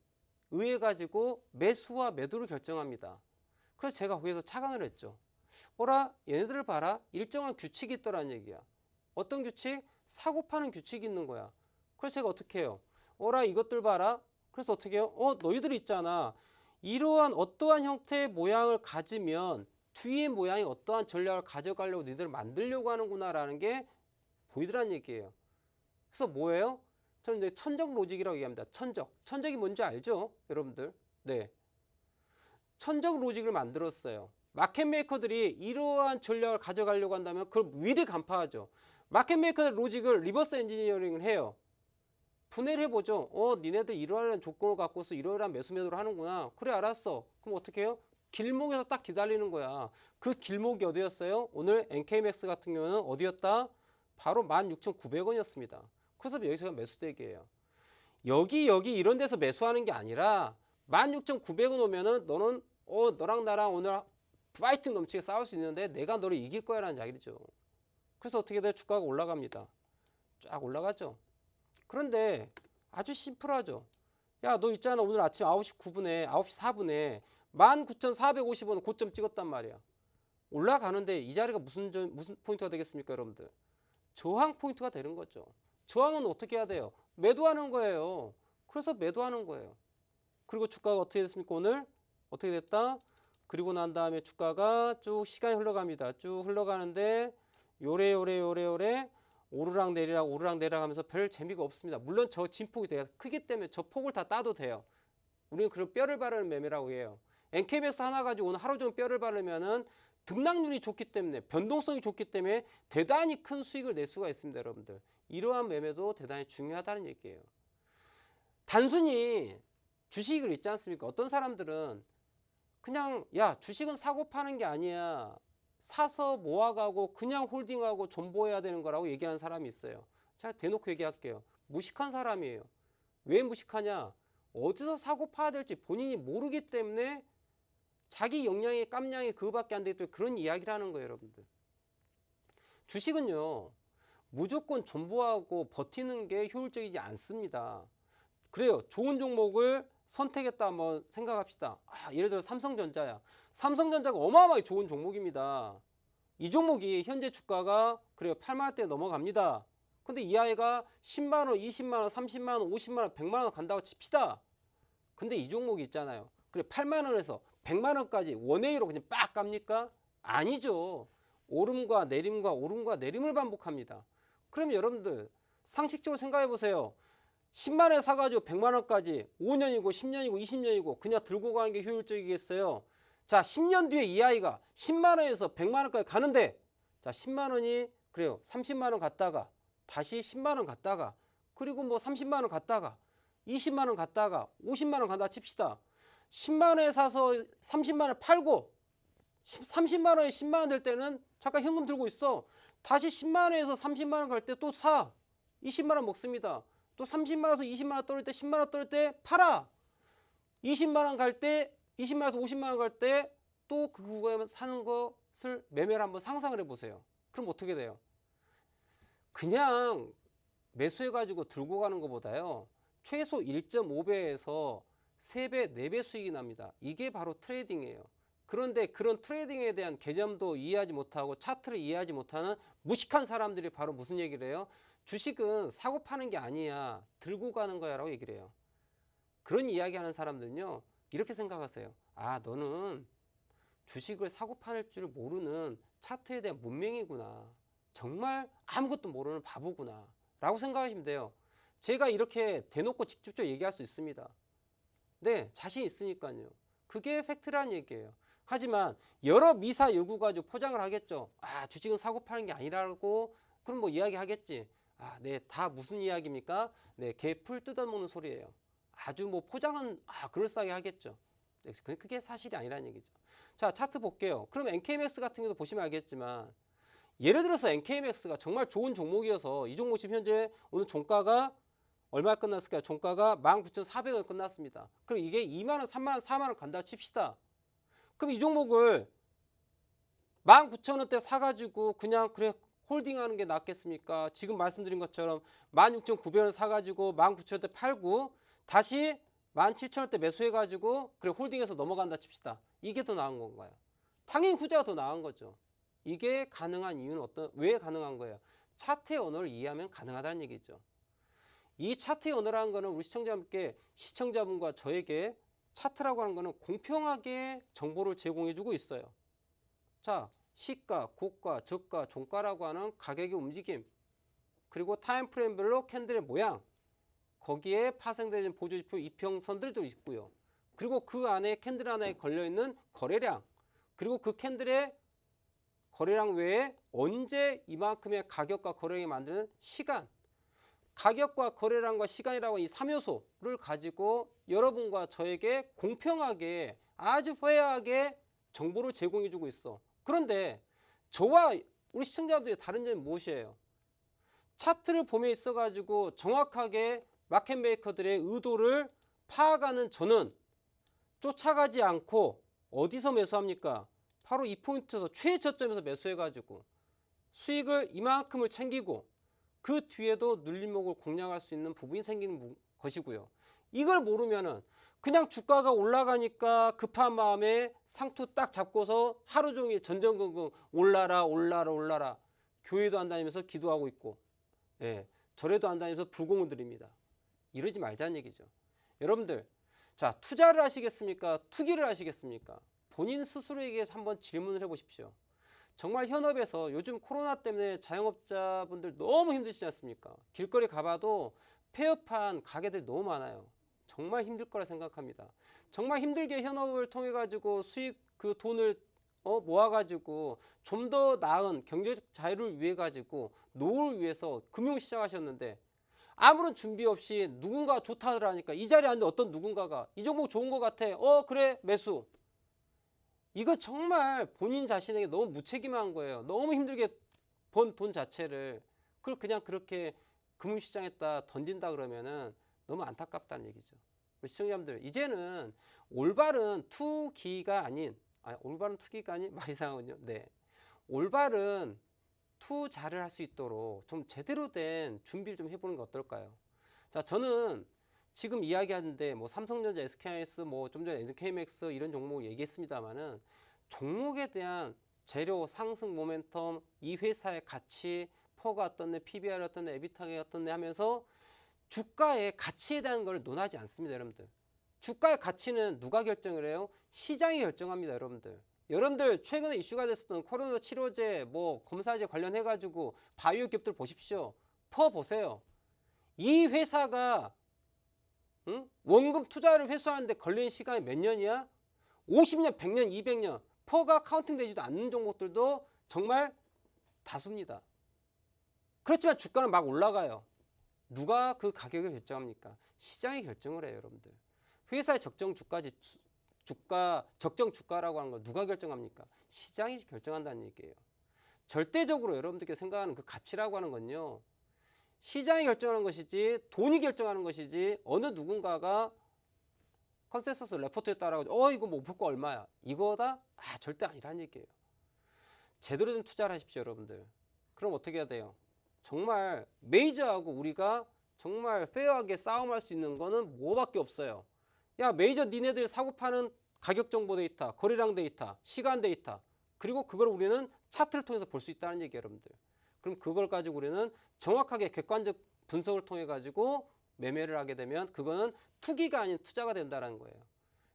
의해 가지고 매수와 매도를 결정합니다. 그래서 제가 거기서 착안을 했죠. 어라 얘네들을 봐라. 일정한 규칙이 있더라는 얘기야. 어떤 규칙? 사고 파는 규칙이 있는 거야. 그래서 제가 어떻게 해요? 어라 이것들 봐라. 그래서 어떻게 해요? 너희들 있잖아. 이러한 어떠한 형태의 모양을 가지면 뒤의 모양이 어떠한 전략을 가져가려고 너희들을 만들려고 하는구나 라는 게 보이더란 얘기예요. 그래서 뭐예요? 저는 이제 천적 로직이라고 얘기합니다. 천적이 뭔지 알죠? 여러분들. 네. 천적 로직을 만들었어요. 마켓 메이커들이 이러한 전략을 가져가려고 한다면 그걸 미리 간파하죠. 마켓 메이커의 로직을 리버스 엔지니어링을 해요. 분해를 해보죠. 니네들 이러한 조건을 갖고서 이러한 매수 매도를 하는구나. 그래 알았어. 그럼 어떻게 해요? 길목에서 딱 기다리는 거야. 그 길목이 어디였어요? 오늘 NKMX 같은 경우는 어디였다? 바로 16,900원이었습니다. 그래서 여기서 매수 대기예요. 여기 이런 데서 매수하는 게 아니라 16,900원 오면은 너는 너랑 나랑 오늘 파이팅 넘치게 싸울 수 있는데 내가 너를 이길 거야 라는 이야기죠. 그래서 어떻게 돼? 주가가 올라갑니다. 쫙 올라가죠. 그런데 아주 심플하죠. 야, 너 있잖아. 오늘 아침 9시 9분에 9시 4분에 19,450원 고점 찍었단 말이야. 올라가는데 이 자리가 무슨 포인트가 되겠습니까, 여러분들? 저항 포인트가 되는 거죠. 저항은 어떻게 해야 돼요? 매도하는 거예요. 그래서 매도하는 거예요. 그리고 주가가 어떻게 됐습니까? 오늘 어떻게 됐다? 그리고 난 다음에 주가가 쭉 시간이 흘러갑니다. 쭉 흘러가는데 요래 오르락 내리락 하면서 별 재미가 없습니다. 물론 저 진폭이 되게 크기 때문에 저 폭을 다 따도 돼요. 우리는 그런 뼈를 바르는 매매라고 해요. NKBX 하나 가지고 오늘 하루 종일 뼈를 바르면은 등락률이 좋기 때문에, 변동성이 좋기 때문에 대단히 큰 수익을 낼 수가 있습니다, 여러분들. 이러한 매매도 대단히 중요하다는 얘기예요. 단순히 주식을 있지 않습니까? 어떤 사람들은 그냥 야, 주식은 사고 파는 게 아니야. 사서 모아가고 그냥 홀딩하고 존버해야 되는 거라고 얘기하는 사람이 있어요. 제가 대놓고 얘기할게요. 무식한 사람이에요. 왜 무식하냐? 어디서 사고 파야 될지 본인이 모르기 때문에 자기 역량이 깜냥이 그거밖에 안 되기 때문에 그런 이야기를 하는 거예요, 여러분들. 주식은요, 무조건 존버하고 버티는 게 효율적이지 않습니다. 그래요. 좋은 종목을 선택했다 한번 생각합시다. 예를 들어 삼성전자야. 삼성전자가 어마어마하게 좋은 종목입니다. 이 종목이 현재 주가가 그래요. 8만 원대 넘어갑니다. 근데 이 아이가 10만 원, 20만 원, 30만 원, 50만 원, 100만 원 간다고 칩시다. 근데 이 종목이 있잖아요. 그래 8만 원에서 100만 원까지 원웨이로 그냥 빡 갑니까? 아니죠. 오름과 내림을 반복합니다. 그럼 여러분들 상식적으로 생각해 보세요. 10만 원에 사가지고 100만 원까지 5년이고 10년이고 20년이고 그냥 들고 가는 게 효율적이겠어요? 자, 10년 뒤에 이 아이가 10만 원에서 100만 원까지 가는데, 자, 10만 원이 그래요. 30만 원 갔다가 다시 10만 원 갔다가 그리고 뭐 30만 원 갔다가 20만 원 갔다가 50만 원 간다 칩시다. 10만 원에 사서 30만 원 팔고 30만 원에 10만 원 될 때는 잠깐 현금 들고 있어. 다시 10만 원에서 30만 원 갈 때 또 사. 20만 원 먹습니다. 또 30만 원에서 20만 원 떨어질 때 10만 원 떨어질 때 팔아. 20만 원 갈 때 20만 원에서 50만 원 갈 때 또 그거에 사는 것을 매매를 한번 상상을 해보세요. 그럼 어떻게 돼요? 그냥 매수해가지고 들고 가는 것보다요. 최소 1.5배에서 3배, 4배 수익이 납니다. 이게 바로 트레이딩이에요. 그런데 그런 트레이딩에 대한 개념도 이해하지 못하고 차트를 이해하지 못하는 무식한 사람들이 바로 무슨 얘기를 해요? 주식은 사고 파는 게 아니야. 들고 가는 거야 라고 얘기를 해요. 그런 이야기 하는 사람들은요. 이렇게 생각하세요. 아, 너는 주식을 사고 파는 줄 모르는 차트에 대한 문맹이구나. 정말 아무것도 모르는 바보구나 라고 생각하시면 돼요. 제가 이렇게 대놓고 직접적으로 얘기할 수 있습니다. 네, 자신 있으니까요. 그게 팩트라는 얘기예요. 하지만 여러 미사 여구 가지고 포장을 하겠죠. 아, 주식은 사고 파는 게 아니라고 그럼 뭐 이야기 하겠지. 아, 네, 다 무슨 이야기입니까? 네, 개 풀 뜯어먹는 소리예요. 아주 뭐 포장은 그럴싸하게 하겠죠. 그게 사실이 아니라는 얘기죠. 자, 차트 볼게요. 그럼 NKMX 같은 경우도 보시면 알겠지만 예를 들어서 NKMX가 정말 좋은 종목이어서 이 종목 지금 현재 오늘 종가가 얼마 끝났을까요? 종가가 19,400원 끝났습니다. 그럼 이게 2만 원, 3만 원, 4만 원 간다 칩시다. 그럼 이 종목을 19,000원대 사가지고 그냥 그래 홀딩하는 게 낫겠습니까? 지금 말씀드린 것처럼 16,900원 사가지고 19,000원대 팔고 다시 17,000원대 매수해가지고 그래 홀딩해서 넘어간다 칩시다. 이게 더 나은 건가요? 당연히 후자가 더 나은 거죠. 이게 가능한 이유는 왜 가능한 거예요? 차트의 언어를 이해하면 가능하다는 얘기죠. 이 차트의 언어라는 거는 우리 시청자분과 저에게 차트라고 하는 거는 공평하게 정보를 제공해주고 있어요. 자, 시가, 고가, 저가, 종가라고 하는 가격의 움직임, 그리고 타임프레임별로 캔들의 모양, 거기에 파생되는 보조지표 이평선들도 있고요. 그리고 그 안에 캔들 하나에 걸려있는 거래량, 그리고 그 캔들의 거래량 외에 언제 이만큼의 가격과 거래량이 만드는 시간, 가격과 거래량과 시간이라고 이 3요소를 가지고 여러분과 저에게 공평하게 아주 페어하게 정보를 제공해주고 있어. 그런데 저와 우리 시청자들의 다른 점이 무엇이에요? 차트를 봄에 있어가지고 정확하게 마켓 메이커들의 의도를 파악하는 저는 쫓아가지 않고 어디서 매수합니까? 바로 이 포인트에서 최저점에서 매수해가지고 수익을 이만큼을 챙기고 그 뒤에도 눌림목을 공략할 수 있는 부분이 생기는 것이고요. 이걸 모르면은 그냥 주가가 올라가니까 급한 마음에 상투 딱 잡고서 하루 종일 전전긍긍 올라라 올라라 올라라 교회도 안 다니면서 기도하고 있고 예, 절에도 안 다니면서 불공을 드립니다. 이러지 말자는 얘기죠. 여러분들 자 투자를 하시겠습니까? 투기를 하시겠습니까? 본인 스스로에게 한번 질문을 해보십시오. 정말 현업에서 요즘 코로나 때문에 자영업자분들 너무 힘드시지 않습니까? 길거리 가봐도 폐업한 가게들 너무 많아요. 정말 힘들 거라 생각합니다. 정말 힘들게 현업을 통해 가지고 수익 그 돈을 모아가지고 좀 더 나은 경제적 자유를 위해 가지고 노후를 위해서 금융 시작하셨는데 아무런 준비 없이 누군가 좋다들 하니까 이 자리에 앉는 어떤 누군가가 이 종목 좋은 것 같아. 그래 매수. 이거 정말 본인 자신에게 너무 무책임한 거예요. 너무 힘들게 번 돈 자체를 그걸 그냥 그렇게 금융시장에다 던진다 그러면은 너무 안타깝다는 얘기죠. 우리 시청자분들 이제는 올바른 투기가 아닌 올바른 투기가 아닌 말 이상하군요. 네, 올바른 투자를 할 수 있도록 좀 제대로 된 준비를 좀 해보는 게 어떨까요? 자, 저는 지금 이야기하는데 뭐 삼성전자, SK하이닉스, 뭐 좀 전에 SK맥스 이런 종목 얘기했습니다만은 종목에 대한 재료 상승 모멘텀, 이 회사의 가치, 퍼가 어떻네, PBR이 어떻네, 에비타가 어떻네 하면서 주가의 가치에 대한 걸 논하지 않습니다, 여러분들. 주가의 가치는 누가 결정을 해요? 시장이 결정합니다, 여러분들. 여러분들 최근에 이슈가 됐었던 코로나 치료제, 뭐 검사제 관련해 가지고 바이오 기업들 보십시오. 퍼 보세요. 이 회사가 원금 투자를 회수하는데 걸리는 시간이 몇 년이야? 50년, 100년, 200년. 퍼가 카운팅 되지도 않는 종목들도 정말 다수입니다. 그렇지만 주가는 막 올라가요. 누가 그 가격을 결정합니까? 시장이 결정을 해요, 여러분들. 회사의 적정 주가라고 하는 거 누가 결정합니까? 시장이 결정한다는 얘기예요. 절대적으로 여러분들께 생각하는 그 가치라고 하는 건요. 시장이 결정하는 것이지 돈이 결정하는 것이지 어느 누군가가 컨센서스 레포트에 따라가지고 이거 뭐 목표가 얼마야 이거다? 절대 아니라는 얘기예요. 제대로 된 투자를 하십시오, 여러분들. 그럼 어떻게 해야 돼요? 정말 메이저하고 우리가 정말 페어하게 싸움할 수 있는 거는 뭐밖에 없어요. 야, 메이저 니네들 사고 파는 가격 정보 데이터, 거래량 데이터, 시간 데이터, 그리고 그걸 우리는 차트를 통해서 볼 수 있다는 얘기예요, 여러분들. 그럼 그걸 가지고 우리는 정확하게 객관적 분석을 통해 가지고 매매를 하게 되면 그거는 투기가 아닌 투자가 된다는 거예요.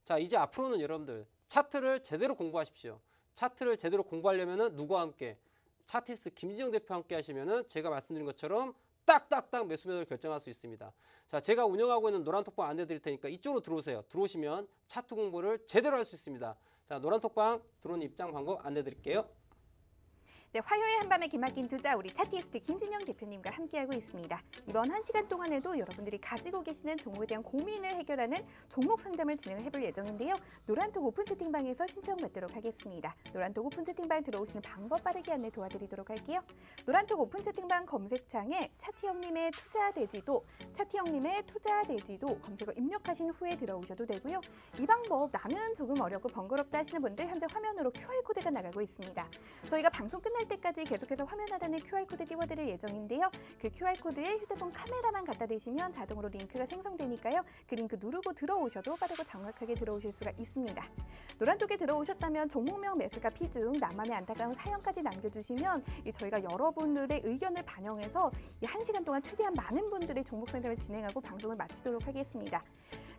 자, 이제 앞으로는 여러분들 차트를 제대로 공부하십시오. 차트를 제대로 공부하려면은 누구와 함께? 차티스트 김진영 대표와 함께 하시면은 제가 말씀드린 것처럼 딱딱딱 매수 매도를 결정할 수 있습니다. 자, 제가 운영하고 있는 노란톡방 안내 드릴 테니까 이쪽으로 들어오세요. 들어오시면 차트 공부를 제대로 할 수 있습니다. 자, 노란톡방 들어오는 입장 방법 안내 드릴게요. 네, 화요일 한밤의 기막힌 투자 우리 차티스트 김진영 대표님과 함께하고 있습니다. 이번 1시간 동안에도 여러분들이 가지고 계시는 종목에 대한 고민을 해결하는 종목 상담을 진행을 해볼 예정인데요. 노란톡 오픈 채팅방에서 신청받도록 하겠습니다. 노란톡 오픈 채팅방 들어오시는 방법 빠르게 안내 도와드리도록 할게요. 노란톡 오픈 채팅방 검색창에 차티형님의 투자대지도, 차티형님의 투자대지도 검색어 입력하신 후에 들어오셔도 되고요. 이 방법 나는 조금 어렵고 번거롭다 하시는 분들 현재 화면으로 QR코드가 나가고 있습니다. 저희가 방송 끝날 때까지 계속해서 화면 하단에 QR코드 띄워드릴 예정인데요. 그 QR코드에 휴대폰 카메라만 갖다 대시면 자동으로 링크가 생성되니까요. 그 링크 누르고 들어오셔도 빠르고 정확하게 들어오실 수가 있습니다. 노란톡에 들어오셨다면 종목명 매수가 피중 나만의 안타까운 사연까지 남겨주시면 저희가 여러분들의 의견을 반영해서 이 1시간 동안 최대한 많은 분들의 종목 상담을 진행하고 방송을 마치도록 하겠습니다.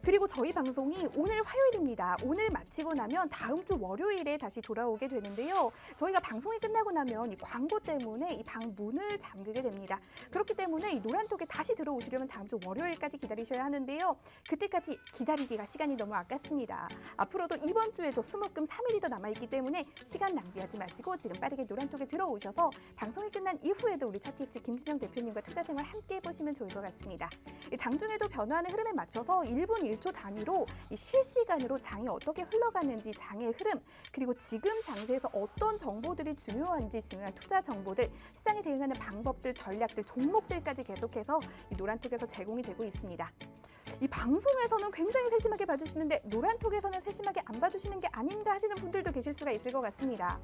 그리고 저희 방송이 오늘 화요일입니다. 오늘 마치고 나면 다음 주 월요일에 다시 돌아오게 되는데요. 저희가 방송이 끝나고 나면 이 광고 때문에 이 방 문을 잠그게 됩니다. 그렇기 때문에 이 노란톡에 다시 들어오시려면 다음 주 월요일까지 기다리셔야 하는데요. 그때까지 기다리기가 시간이 너무 아깝습니다. 앞으로도 이번 주에도 수목금 3일이 더 남아있기 때문에 시간 낭비하지 마시고 지금 빠르게 노란톡에 들어오셔서 방송이 끝난 이후에도 우리 차티스트 김진영 대표님과 투자생활 함께 해보시면 좋을 것 같습니다. 장중에도 변화하는 흐름에 맞춰서 1분 1초 단위로 이 실시간으로 장이 어떻게 흘러가는지 장의 흐름 그리고 지금 장세에서 어떤 정보들이 중요한지 중요한 투자 정보들 시장에 대응하는 방법들 전략들 종목들까지 계속해서 이 노란톡에서 제공이 되고 있습니다. 이 방송에서는 굉장히 세심하게 봐주시는데 노란톡에서는 세심하게 안 봐주시는 게 아닌가 하시는 분들도 계실 수가 있을 것 같습니다.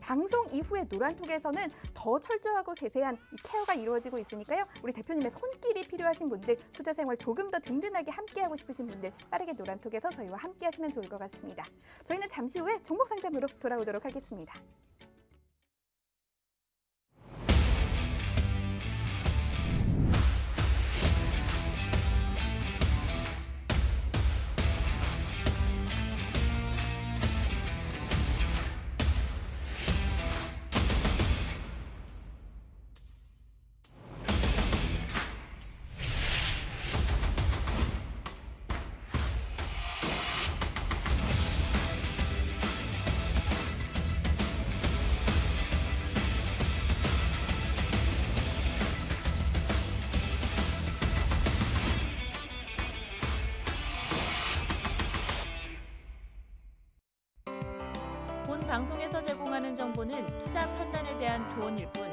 방송 이후에 노란톡에서는 더 철저하고 세세한 이 케어가 이루어지고 있으니까요. 우리 대표님의 손길이 필요하신 분들, 투자 생활 조금 더 든든하게 함께하고 싶으신 분들 빠르게 노란톡에서 저희와 함께하시면 좋을 것 같습니다. 저희는 잠시 후에 종목 상담으로 돌아오도록 하겠습니다. 본 방송에서 제공하는 정보는 투자 판단에 대한 조언일 뿐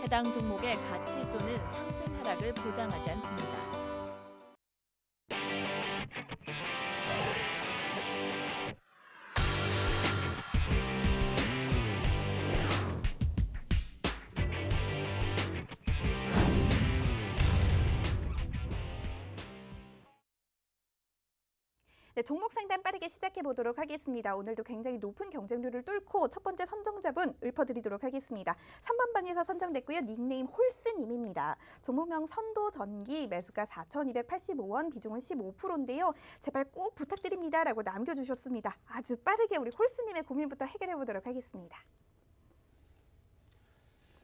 해당 종목의 가치 또는 상승 하락을 보장하지 않습니다. 네, 종목 상담 빠르게 시작해 보도록 하겠습니다. 오늘도 굉장히 높은 경쟁률을 뚫고 첫 번째 선정자분 읊어드리도록 하겠습니다. 3번 방에서 선정됐고요. 닉네임 홀스님입니다. 종목명 선도전기, 매수가 4,285원, 비중은 15%인데요. 제발 꼭 부탁드립니다 라고 남겨주셨습니다. 아주 빠르게 우리 홀스님의 고민부터 해결해 보도록 하겠습니다.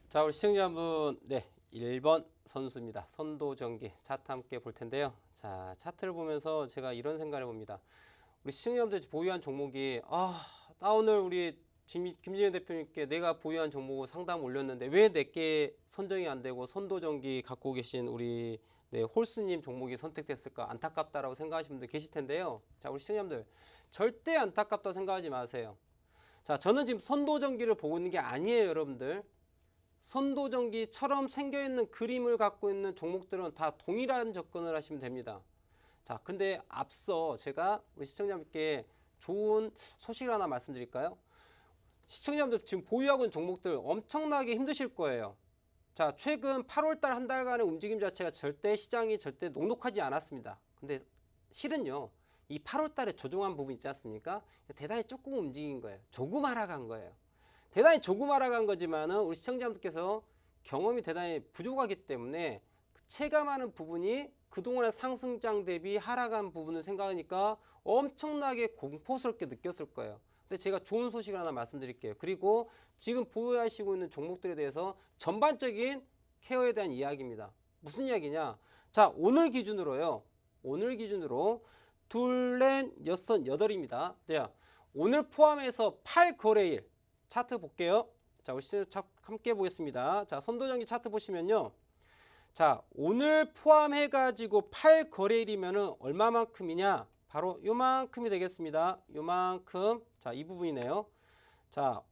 자, 우리 시청자분, 네, 1번 선수입니다. 선도전기 차트 함께 볼 텐데요. 자, 차트를 보면서 제가 이런 생각을 해봅니다. 우리 시청자분들 보유한 종목이 나 오늘 우리 김진영 대표님께 내가 보유한 종목을 상담 올렸는데 왜 내게 선정이 안 되고 선도전기 갖고 계신 우리 홀스님 종목이 선택됐을까 안타깝다라고 생각하시는 분들 계실 텐데요. 자, 우리 시청자분들 절대 안타깝다고 생각하지 마세요. 자, 저는 지금 선도전기를 보고 있는 게 아니에요, 여러분들. 선도전기처럼 생겨있는 그림을 갖고 있는 종목들은 다 동일한 접근을 하시면 됩니다. 자, 근데 앞서 제가 우리 시청자분께 좋은 소식을 하나 말씀드릴까요? 시청자분들 지금 보유하고 있는 종목들 엄청나게 힘드실 거예요. 자, 최근 8월달 한 달간의 움직임 자체가 시장이 절대 녹록하지 않았습니다. 근데 실은요, 이 8월달에 조정한 부분 있지 않습니까? 대단히 조금 움직인 거예요. 조금 하락한 거예요. 대단히 조금 하락한 거지만은 우리 시청자분들께서 경험이 대단히 부족하기 때문에 체감하는 부분이 그동안의 상승장 대비 하락한 부분을 생각하니까 엄청나게 공포스럽게 느꼈을 거예요. 근데 제가 좋은 소식을 하나 말씀드릴게요. 그리고 지금 보유하시고 있는 종목들에 대해서 전반적인 케어에 대한 이야기입니다. 무슨 이야기냐? 자, 오늘 기준으로요. 오늘 기준으로 둘, 넷, 여섯, 여덟입니다. 자, 오늘 포함해서 8거래일 차트 볼게요. 자, 우리 함께 보겠습니다. 자, 선도전기 차트 보시면요. 자, 오늘 포함해가지고 8거래일이면은 얼마만큼이냐? 바로 요만큼이 되겠습니다. 요만큼. 자, 이 부분이네요. 자,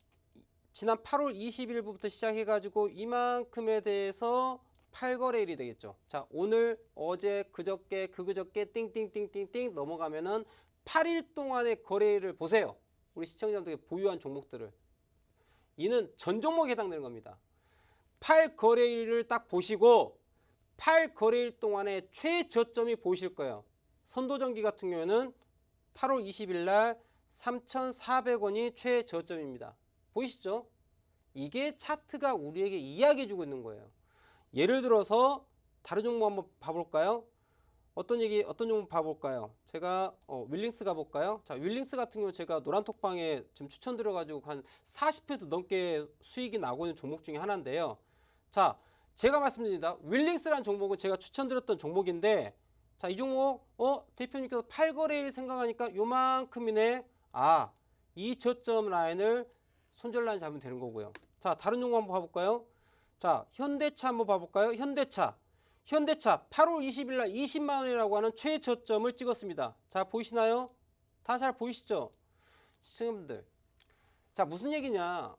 지난 8월 20일부터 시작해가지고 이만큼에 대해서 8거래일이 되겠죠. 자, 오늘, 어제, 그저께, 그저께 띵띵띵띵띵 넘어가면은 8일 동안의 거래일을 보세요. 우리 시청자분들께 보유한 종목들을. 이는 전 종목에 해당되는 겁니다. 8거래일을 딱 보시고 8거래일 동안의 최저점이 보이실 거예요. 선도전기 같은 경우에는 8월 20일 날 3,400원이 최저점입니다. 보이시죠? 이게 차트가 우리에게 이야기해 주고 있는 거예요. 예를 들어서 다른 종목 한번 봐볼까요? 어떤 종목 봐볼까요? 제가 윌링스 가볼까요? 자, 윌링스 같은 경우 제가 노란톡방에 지금 추천드려가지고 한 40% 넘게 수익이 나고 있는 종목 중에 하나인데요. 자, 제가 말씀드립니다. 윌링스라는 종목은 제가 추천드렸던 종목인데, 자, 이 종목 대표님께서 8거래일 생각하니까 요만큼이네. 아, 이 저점 라인을 손절라인 잡으면 되는 거고요. 자, 다른 종목 한번 봐볼까요? 자, 현대차 한번 봐볼까요? 현대차 현대차 8월 20일 날 20만 원이라고 하는 최저점을 찍었습니다. 자, 보이시나요? 다 잘 보이시죠? 시청자분들. 자, 무슨 얘기냐?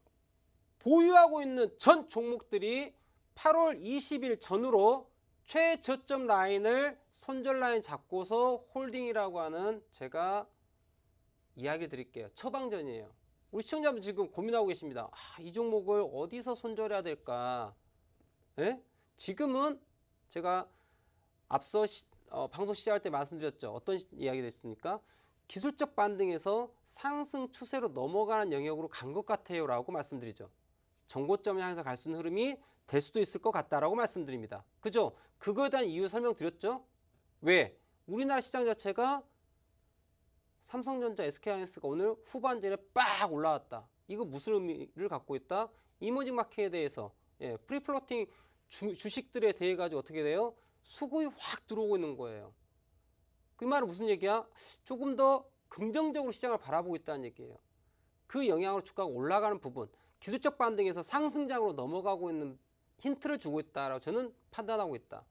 보유하고 있는 전 종목들이 8월 20일 전후로 최저점 라인을 손절 라인 잡고서 홀딩이라고 하는 제가 이야기 드릴게요. 처방전이에요. 우리 시청자분들 지금 고민하고 계십니다. 이 종목을 어디서 손절해야 될까? 예? 지금은 제가 앞서 방송 시작할 때 말씀드렸죠. 어떤 이야기 됐습니까? 기술적 반등에서 상승 추세로 넘어가는 영역으로 간 것 같아요 라고 말씀드리죠. 정고점을 향해서 갈 수 있는 흐름이 될 수도 있을 것 같다라고 말씀드립니다. 그죠? 그거에 대한 이유 설명드렸죠. 왜? 우리나라 시장 자체가 삼성전자, SK하이닉스가 오늘 후반전에 빡 올라왔다. 이거 무슨 의미를 갖고 있다? 이머징 마켓에 대해서 프리플로팅 주식들에 대해 가지고 어떻게 돼요? 수급이 확 들어오고 있는 거예요. 그 말은 무슨 얘기야? 조금 더 긍정적으로 시장을 바라보고 있다는 얘기예요. 그 영향으로 주가가 올라가는 부분, 기술적 반등에서 상승장으로 넘어가고 있는 힌트를 주고 있다라고 저는 판단하고 있다.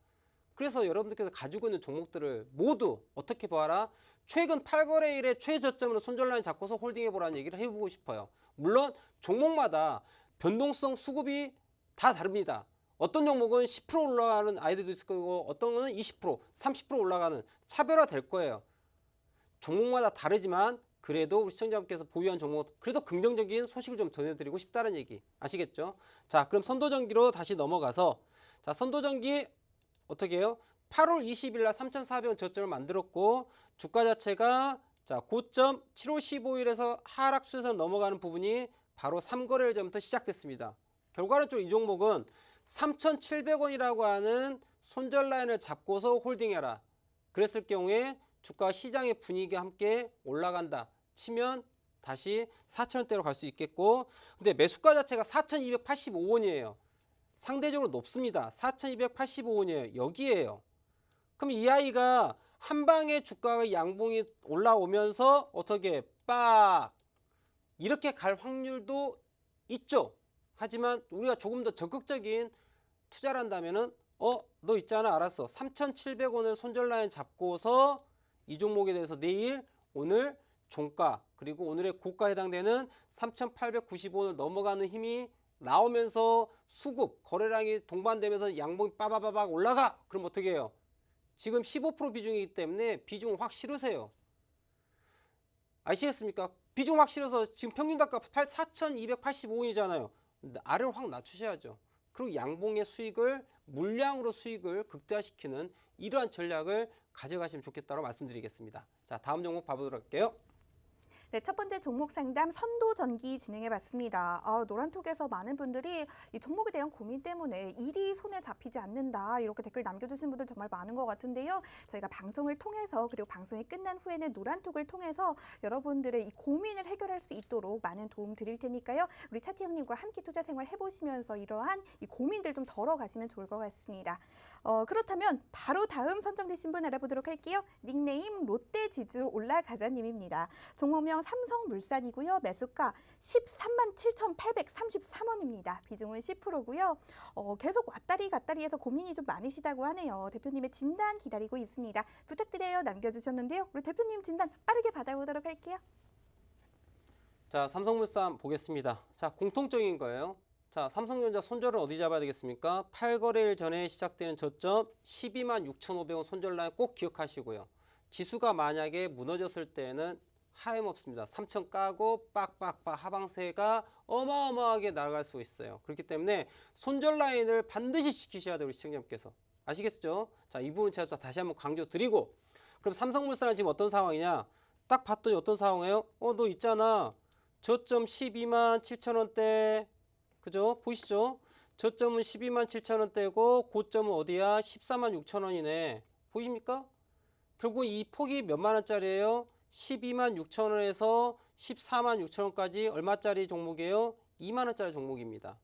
그래서 여러분들께서 가지고 있는 종목들을 모두 어떻게 봐라? 최근 8거래일의 최저점으로 손절 라인 잡고서 홀딩해보라는 얘기를 해보고 싶어요. 물론 종목마다 변동성 수급이 다 다릅니다. 어떤 종목은 10% 올라가는 아이들도 있을 거고 어떤 거는 20%, 30% 올라가는 차별화 될 거예요. 종목마다 다르지만 그래도 우리 시청자분께서 보유한 종목 그래도 긍정적인 소식을 좀 전해드리고 싶다는 얘기 아시겠죠? 자, 그럼 선도전기로 다시 넘어가서 자, 선도전기 어떻게 해요? 8월 20일 날 3,400원 저점을 만들었고 주가 자체가 자, 고점 7월 15일에서 하락 추세에서 넘어가는 부분이 바로 3거래일 전부터 시작됐습니다. 결과론적으로 이 종목은 3,700원이라고 하는 손절 라인을 잡고서 홀딩해라. 그랬을 경우에 주가 시장의 분위기와 함께 올라간다 치면 다시 4,000원대로 갈 수 있겠고, 근데 매수가 자체가 4,285원이에요. 상대적으로 높습니다. 4,285원이에요. 여기에요. 그럼 이 아이가 한 방에 주가가 양봉이 올라오면서 어떻게 빡 이렇게 갈 확률도 있죠. 하지만 우리가 조금 더 적극적인 투자를 한다면은 너 있잖아, 알았어. 3,700원을 손절 라인 잡고서 이 종목에 대해서 내일 오늘 종가 그리고 오늘의 고가에 해당되는 3,895원을 넘어가는 힘이 나오면서 수급 거래량이 동반되면서 양봉이 빠바바박 올라가. 그럼 어떻게 해요? 지금 15% 비중이기 때문에 비중을 확 실으세요. 아시겠습니까? 비중 확 실어서 지금 평균 단가 4,285원이잖아요. 아래로 확 낮추셔야죠. 그리고 양봉의 수익을 물량으로 수익을 극대화시키는 이러한 전략을 가져가시면 좋겠다고 말씀드리겠습니다. 자, 다음 종목 봐보도록 할게요. 네, 첫 번째 종목 상담 선도전기 진행해봤습니다. 노란톡에서 많은 분들이 이 종목에 대한 고민 때문에 일이 손에 잡히지 않는다 이렇게 댓글 남겨주신 분들 정말 많은 것 같은데요. 저희가 방송을 통해서 그리고 방송이 끝난 후에는 노란톡을 통해서 여러분들의 이 고민을 해결할 수 있도록 많은 도움 드릴 테니까요. 우리 차티 형님과 함께 투자 생활 해보시면서 이러한 이 고민들 좀 덜어가시면 좋을 것 같습니다. 그렇다면 바로 다음 선정되신 분 알아보도록 할게요. 닉네임 롯데지주 올라가자님입니다. 종목명 삼성물산이고요. 매수가 137,833원입니다. 비중은 10%고요. 계속 왔다리 갔다리 해서 고민이 좀 많으시다고 하네요. 대표님의 진단 기다리고 있습니다. 부탁드려요. 남겨주셨는데요. 우리 대표님 진단 빠르게 받아보도록 할게요. 자, 삼성물산 보겠습니다. 자, 공통적인 거예요. 자, 삼성전자 손절은 어디 잡아야 되겠습니까? 8거래일 전에 시작되는 저점 126,500원 손절 라인 꼭 기억하시고요. 지수가 만약에 무너졌을 때는 하염없습니다. 3,000 까고 빡빡빡 하방세가 어마어마하게 나갈 수 있어요. 그렇기 때문에 손절 라인을 반드시 지키셔야 돼요. 우리 시청자님께서. 아시겠죠? 자, 이 부분 제가 다시 한번 강조드리고, 그럼 삼성물산은 지금 어떤 상황이냐? 딱 봤더니 어떤 상황이에요? 너 있잖아. 저점 127,000원대. 그죠? 보이시죠? 저점은 127,000원대고 고점은 어디야? 146,000원이네. 보이십니까? 결국 이 폭이 몇만 원짜리예요? 126,000원에서 146,000원까지 얼마짜리 종목이에요? 2만 원짜리 종목입니다.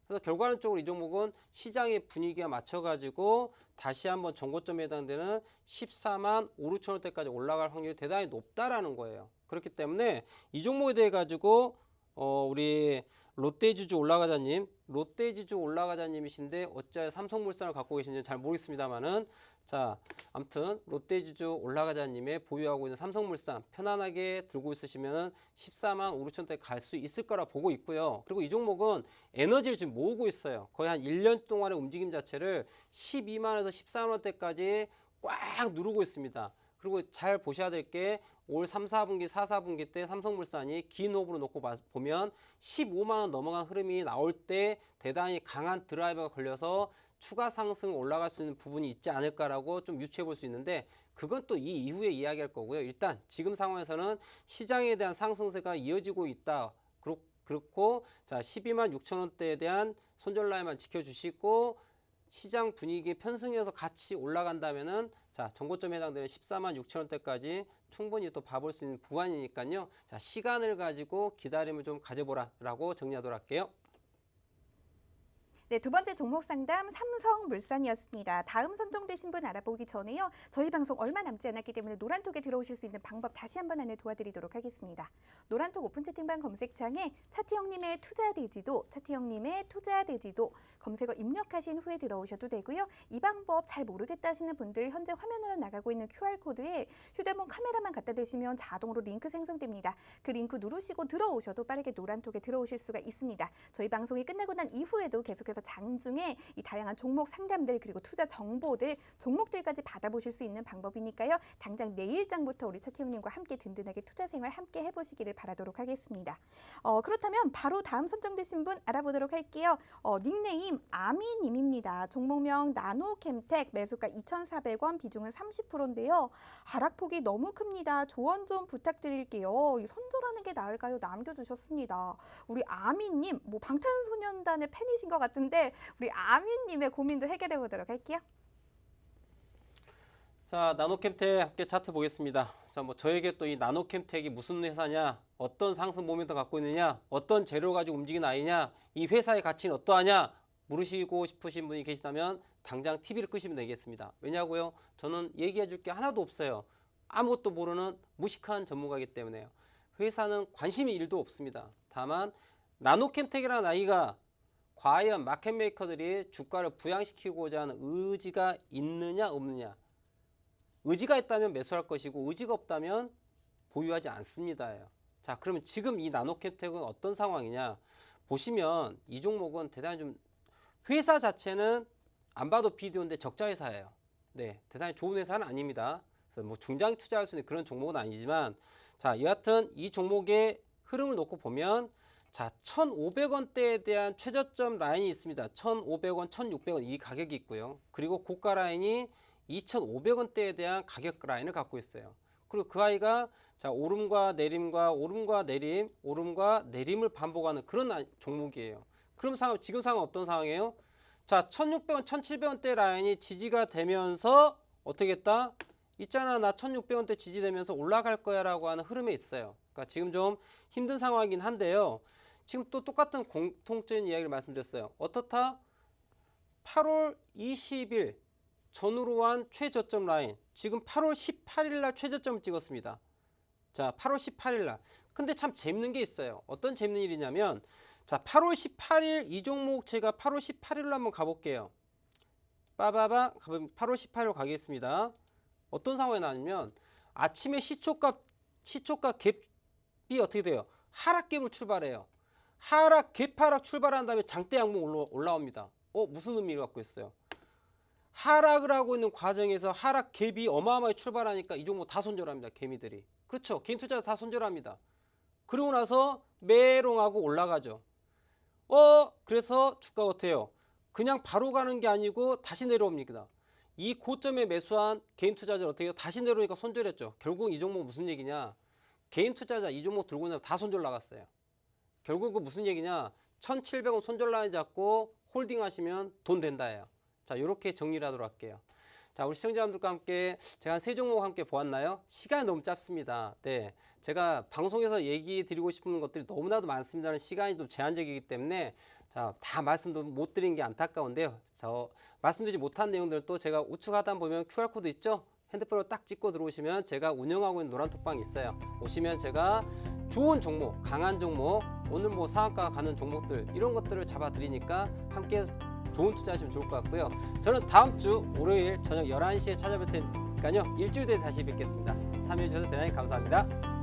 그래서 결과론적으로 이 종목은 시장의 분위기에 맞춰가지고 다시 한번 정고점에 해당되는 145,000원대까지 올라갈 확률이 대단히 높다라는 거예요. 그렇기 때문에 이 종목에 대해 가지고 우리 롯데지주 올라가자님, 롯데지주 올라가자님이신데 어찌하여 삼성물산을 갖고 계신지 잘 모르겠습니다만은 자, 아무튼 롯데지주 올라가자님의 보유하고 있는 삼성물산 편안하게 들고 있으시면 14만 5천원대 갈 수 있을 거라 보고 있고요. 그리고 이 종목은 에너지를 지금 모으고 있어요. 거의 한 1년 동안의 움직임 자체를 12만원에서 14만원대까지 꽉 누르고 있습니다. 그리고 잘 보셔야 될 게 올 3, 4분기, 4, 4분기 때 삼성물산이 긴 호흡으로 놓고 보면 15만원 넘어간 흐름이 나올 때 대단히 강한 드라이버가 걸려서 추가 상승 올라갈 수 있는 부분이 있지 않을까라고 좀 유추해 볼 수 있는데 그건 또 이 이후에 이야기할 거고요. 일단 지금 상황에서는 시장에 대한 상승세가 이어지고 있다. 그렇고 자 12만 6천원대에 대한 손절 라인만 지켜주시고 시장 분위기 편승해서 같이 올라간다면은 자 전고점에 해당되는 14만 6천원대까지 충분히 또 봐볼 수 있는 구간이니까요. 자 시간을 가지고 기다림을 좀 가져보라라고 정리하도록 할게요. 네, 두 번째 종목 상담 삼성물산이었습니다. 다음 선정되신 분 알아보기 전에요. 저희 방송 얼마 남지 않았기 때문에 노란톡에 들어오실 수 있는 방법 다시 한번 안내 도와드리도록 하겠습니다. 노란톡 오픈 채팅방 검색창에 차태형님의 투자대지도, 차태형님의 투자대지도 검색어 입력하신 후에 들어오셔도 되고요. 이 방법 잘 모르겠다 하시는 분들 현재 화면으로 나가고 있는 QR코드에 휴대폰 카메라만 갖다 대시면 자동으로 링크 생성됩니다. 그 링크 누르시고 들어오셔도 빠르게 노란톡에 들어오실 수가 있습니다. 저희 방송이 끝나고 난 이후에도 계속해서 장중에 이 다양한 종목 상담들 그리고 투자 정보들, 종목들까지 받아보실 수 있는 방법이니까요. 당장 내일장부터 우리 차태형님과 함께 든든하게 투자 생활 함께 해보시기를 바라도록 하겠습니다. 그렇다면 바로 다음 선정되신 분 알아보도록 할게요. 닉네임 아미님입니다. 종목명 나노캠텍 매수가 2,400원 비중은 30%인데요. 하락폭이 너무 큽니다. 조언 좀 부탁드릴게요. 이 손절하는 게 나을까요? 남겨주셨습니다. 우리 아미님 뭐 방탄소년단의 팬이신 것 같은데 우리 아미님의 고민도 해결해 보도록 할게요. 자 나노캠텍 함께 차트 보겠습니다. 자 뭐 저에게 또 이 나노캠텍이 무슨 회사냐, 어떤 상승 모멘트 갖고 있느냐, 어떤 재료 가지고 움직이는 아이냐, 이 회사의 가치는 어떠하냐 물으시고 싶으신 분이 계시다면 당장 TV를 끄시면 되겠습니다. 왜냐고요? 저는 얘기해 줄 게 하나도 없어요. 아무것도 모르는 무식한 전문가이기 때문에요. 회사는 관심이 1도 없습니다. 다만 나노캠텍이라는 아이가 과연 마켓메이커들이 주가를 부양시키고자 하는 의지가 있느냐 없느냐. 의지가 있다면 매수할 것이고 의지가 없다면 보유하지 않습니다. 자 그러면 지금 이 나노캠텍은 어떤 상황이냐. 보시면 이 종목은 대단히 좀 회사 자체는 안 봐도 비디오인데 적자 회사예요. 네, 대단히 좋은 회사는 아닙니다. 그래서 뭐 중장기 투자할 수 있는 그런 종목은 아니지만 자 여하튼 이 종목의 흐름을 놓고 보면 자 1,500원대에 대한 최저점 라인이 있습니다. 1,500원, 1,600원 이 가격이 있고요. 그리고 고가 라인이 2,500원대에 대한 가격 라인을 갖고 있어요. 그리고 그 아이가 자 오름과 내림과 오름과 내림, 오름과 내림을 반복하는 그런 종목이에요. 그럼 지금 상황 어떤 상황이에요? 자 1,600원, 1,700원대 라인이 지지가 되면서 어떻게 했다? 있잖아 나 1,600원대 지지되면서 올라갈 거야 라고 하는 흐름에 있어요. 그러니까 지금 좀 힘든 상황이긴 한데요. 지금 또 똑같은 공통적인 이야기를 말씀드렸어요. 어떻다? 8월 20일 전후로 한 최저점 라인 지금 8월 18일 날 최저점을 찍었습니다. 자 8월 18일 날 근데 참 재밌는 게 있어요. 어떤 재밌는 일이냐면 자 8월 18일 이 종목 제가 8월 18일로 한번 가볼게요. 빠바바 8월 18일로 가겠습니다. 어떤 상황이 나냐면 아침에 시초가 갭이 어떻게 돼요? 하락갭을 출발해요. 갭 하락 출발한 다음에 장대 양봉 올라옵니다. 무슨 의미를 갖고 있어요? 하락을 하고 있는 과정에서 하락 갭이 어마어마하게 출발하니까 이 종목 다 손절합니다. 개미들이. 그렇죠. 개인 투자자 다 손절합니다. 그러고 나서 메롱하고 올라가죠. 그래서 주가가 어때요? 그냥 바로 가는 게 아니고 다시 내려옵니다. 이 고점에 매수한 개인 투자자를 어떻게 해요? 다시 내려오니까 손절했죠. 결국 이 종목 무슨 얘기냐? 개인 투자자 이 종목 들고 나면 다 손절 나갔어요. 결국 그 무슨 얘기냐? 1,700원 손절 라인 잡고 홀딩 하시면 돈 된다예요. 자, 이렇게 정리를 하도록 할게요. 자, 우리 시청자분들과 함께 제가 한 3종목 함께 보았나요? 시간이 너무 짧습니다. 네, 제가 방송에서 얘기 드리고 싶은 것들이 너무나도 많습니다는 시간이 좀 제한적이기 때문에 자, 다 말씀도 못 드린 게 안타까운데요. 말씀드리지 못한 내용들도 제가 우측 하단 보면 QR코드 있죠? 핸드폰으로 딱 찍고 들어오시면 제가 운영하고 있는 노란톡방이 있어요. 오시면 제가 좋은 종목, 강한 종목, 오늘 뭐 상한가 가는 종목들 이런 것들을 잡아드리니까 함께 좋은 투자하시면 좋을 것 같고요. 저는 다음 주 월요일 저녁 11시에 찾아뵐 테니까요. 일주일 뒤에 다시 뵙겠습니다. 참여해 주셔서 대단히 감사합니다.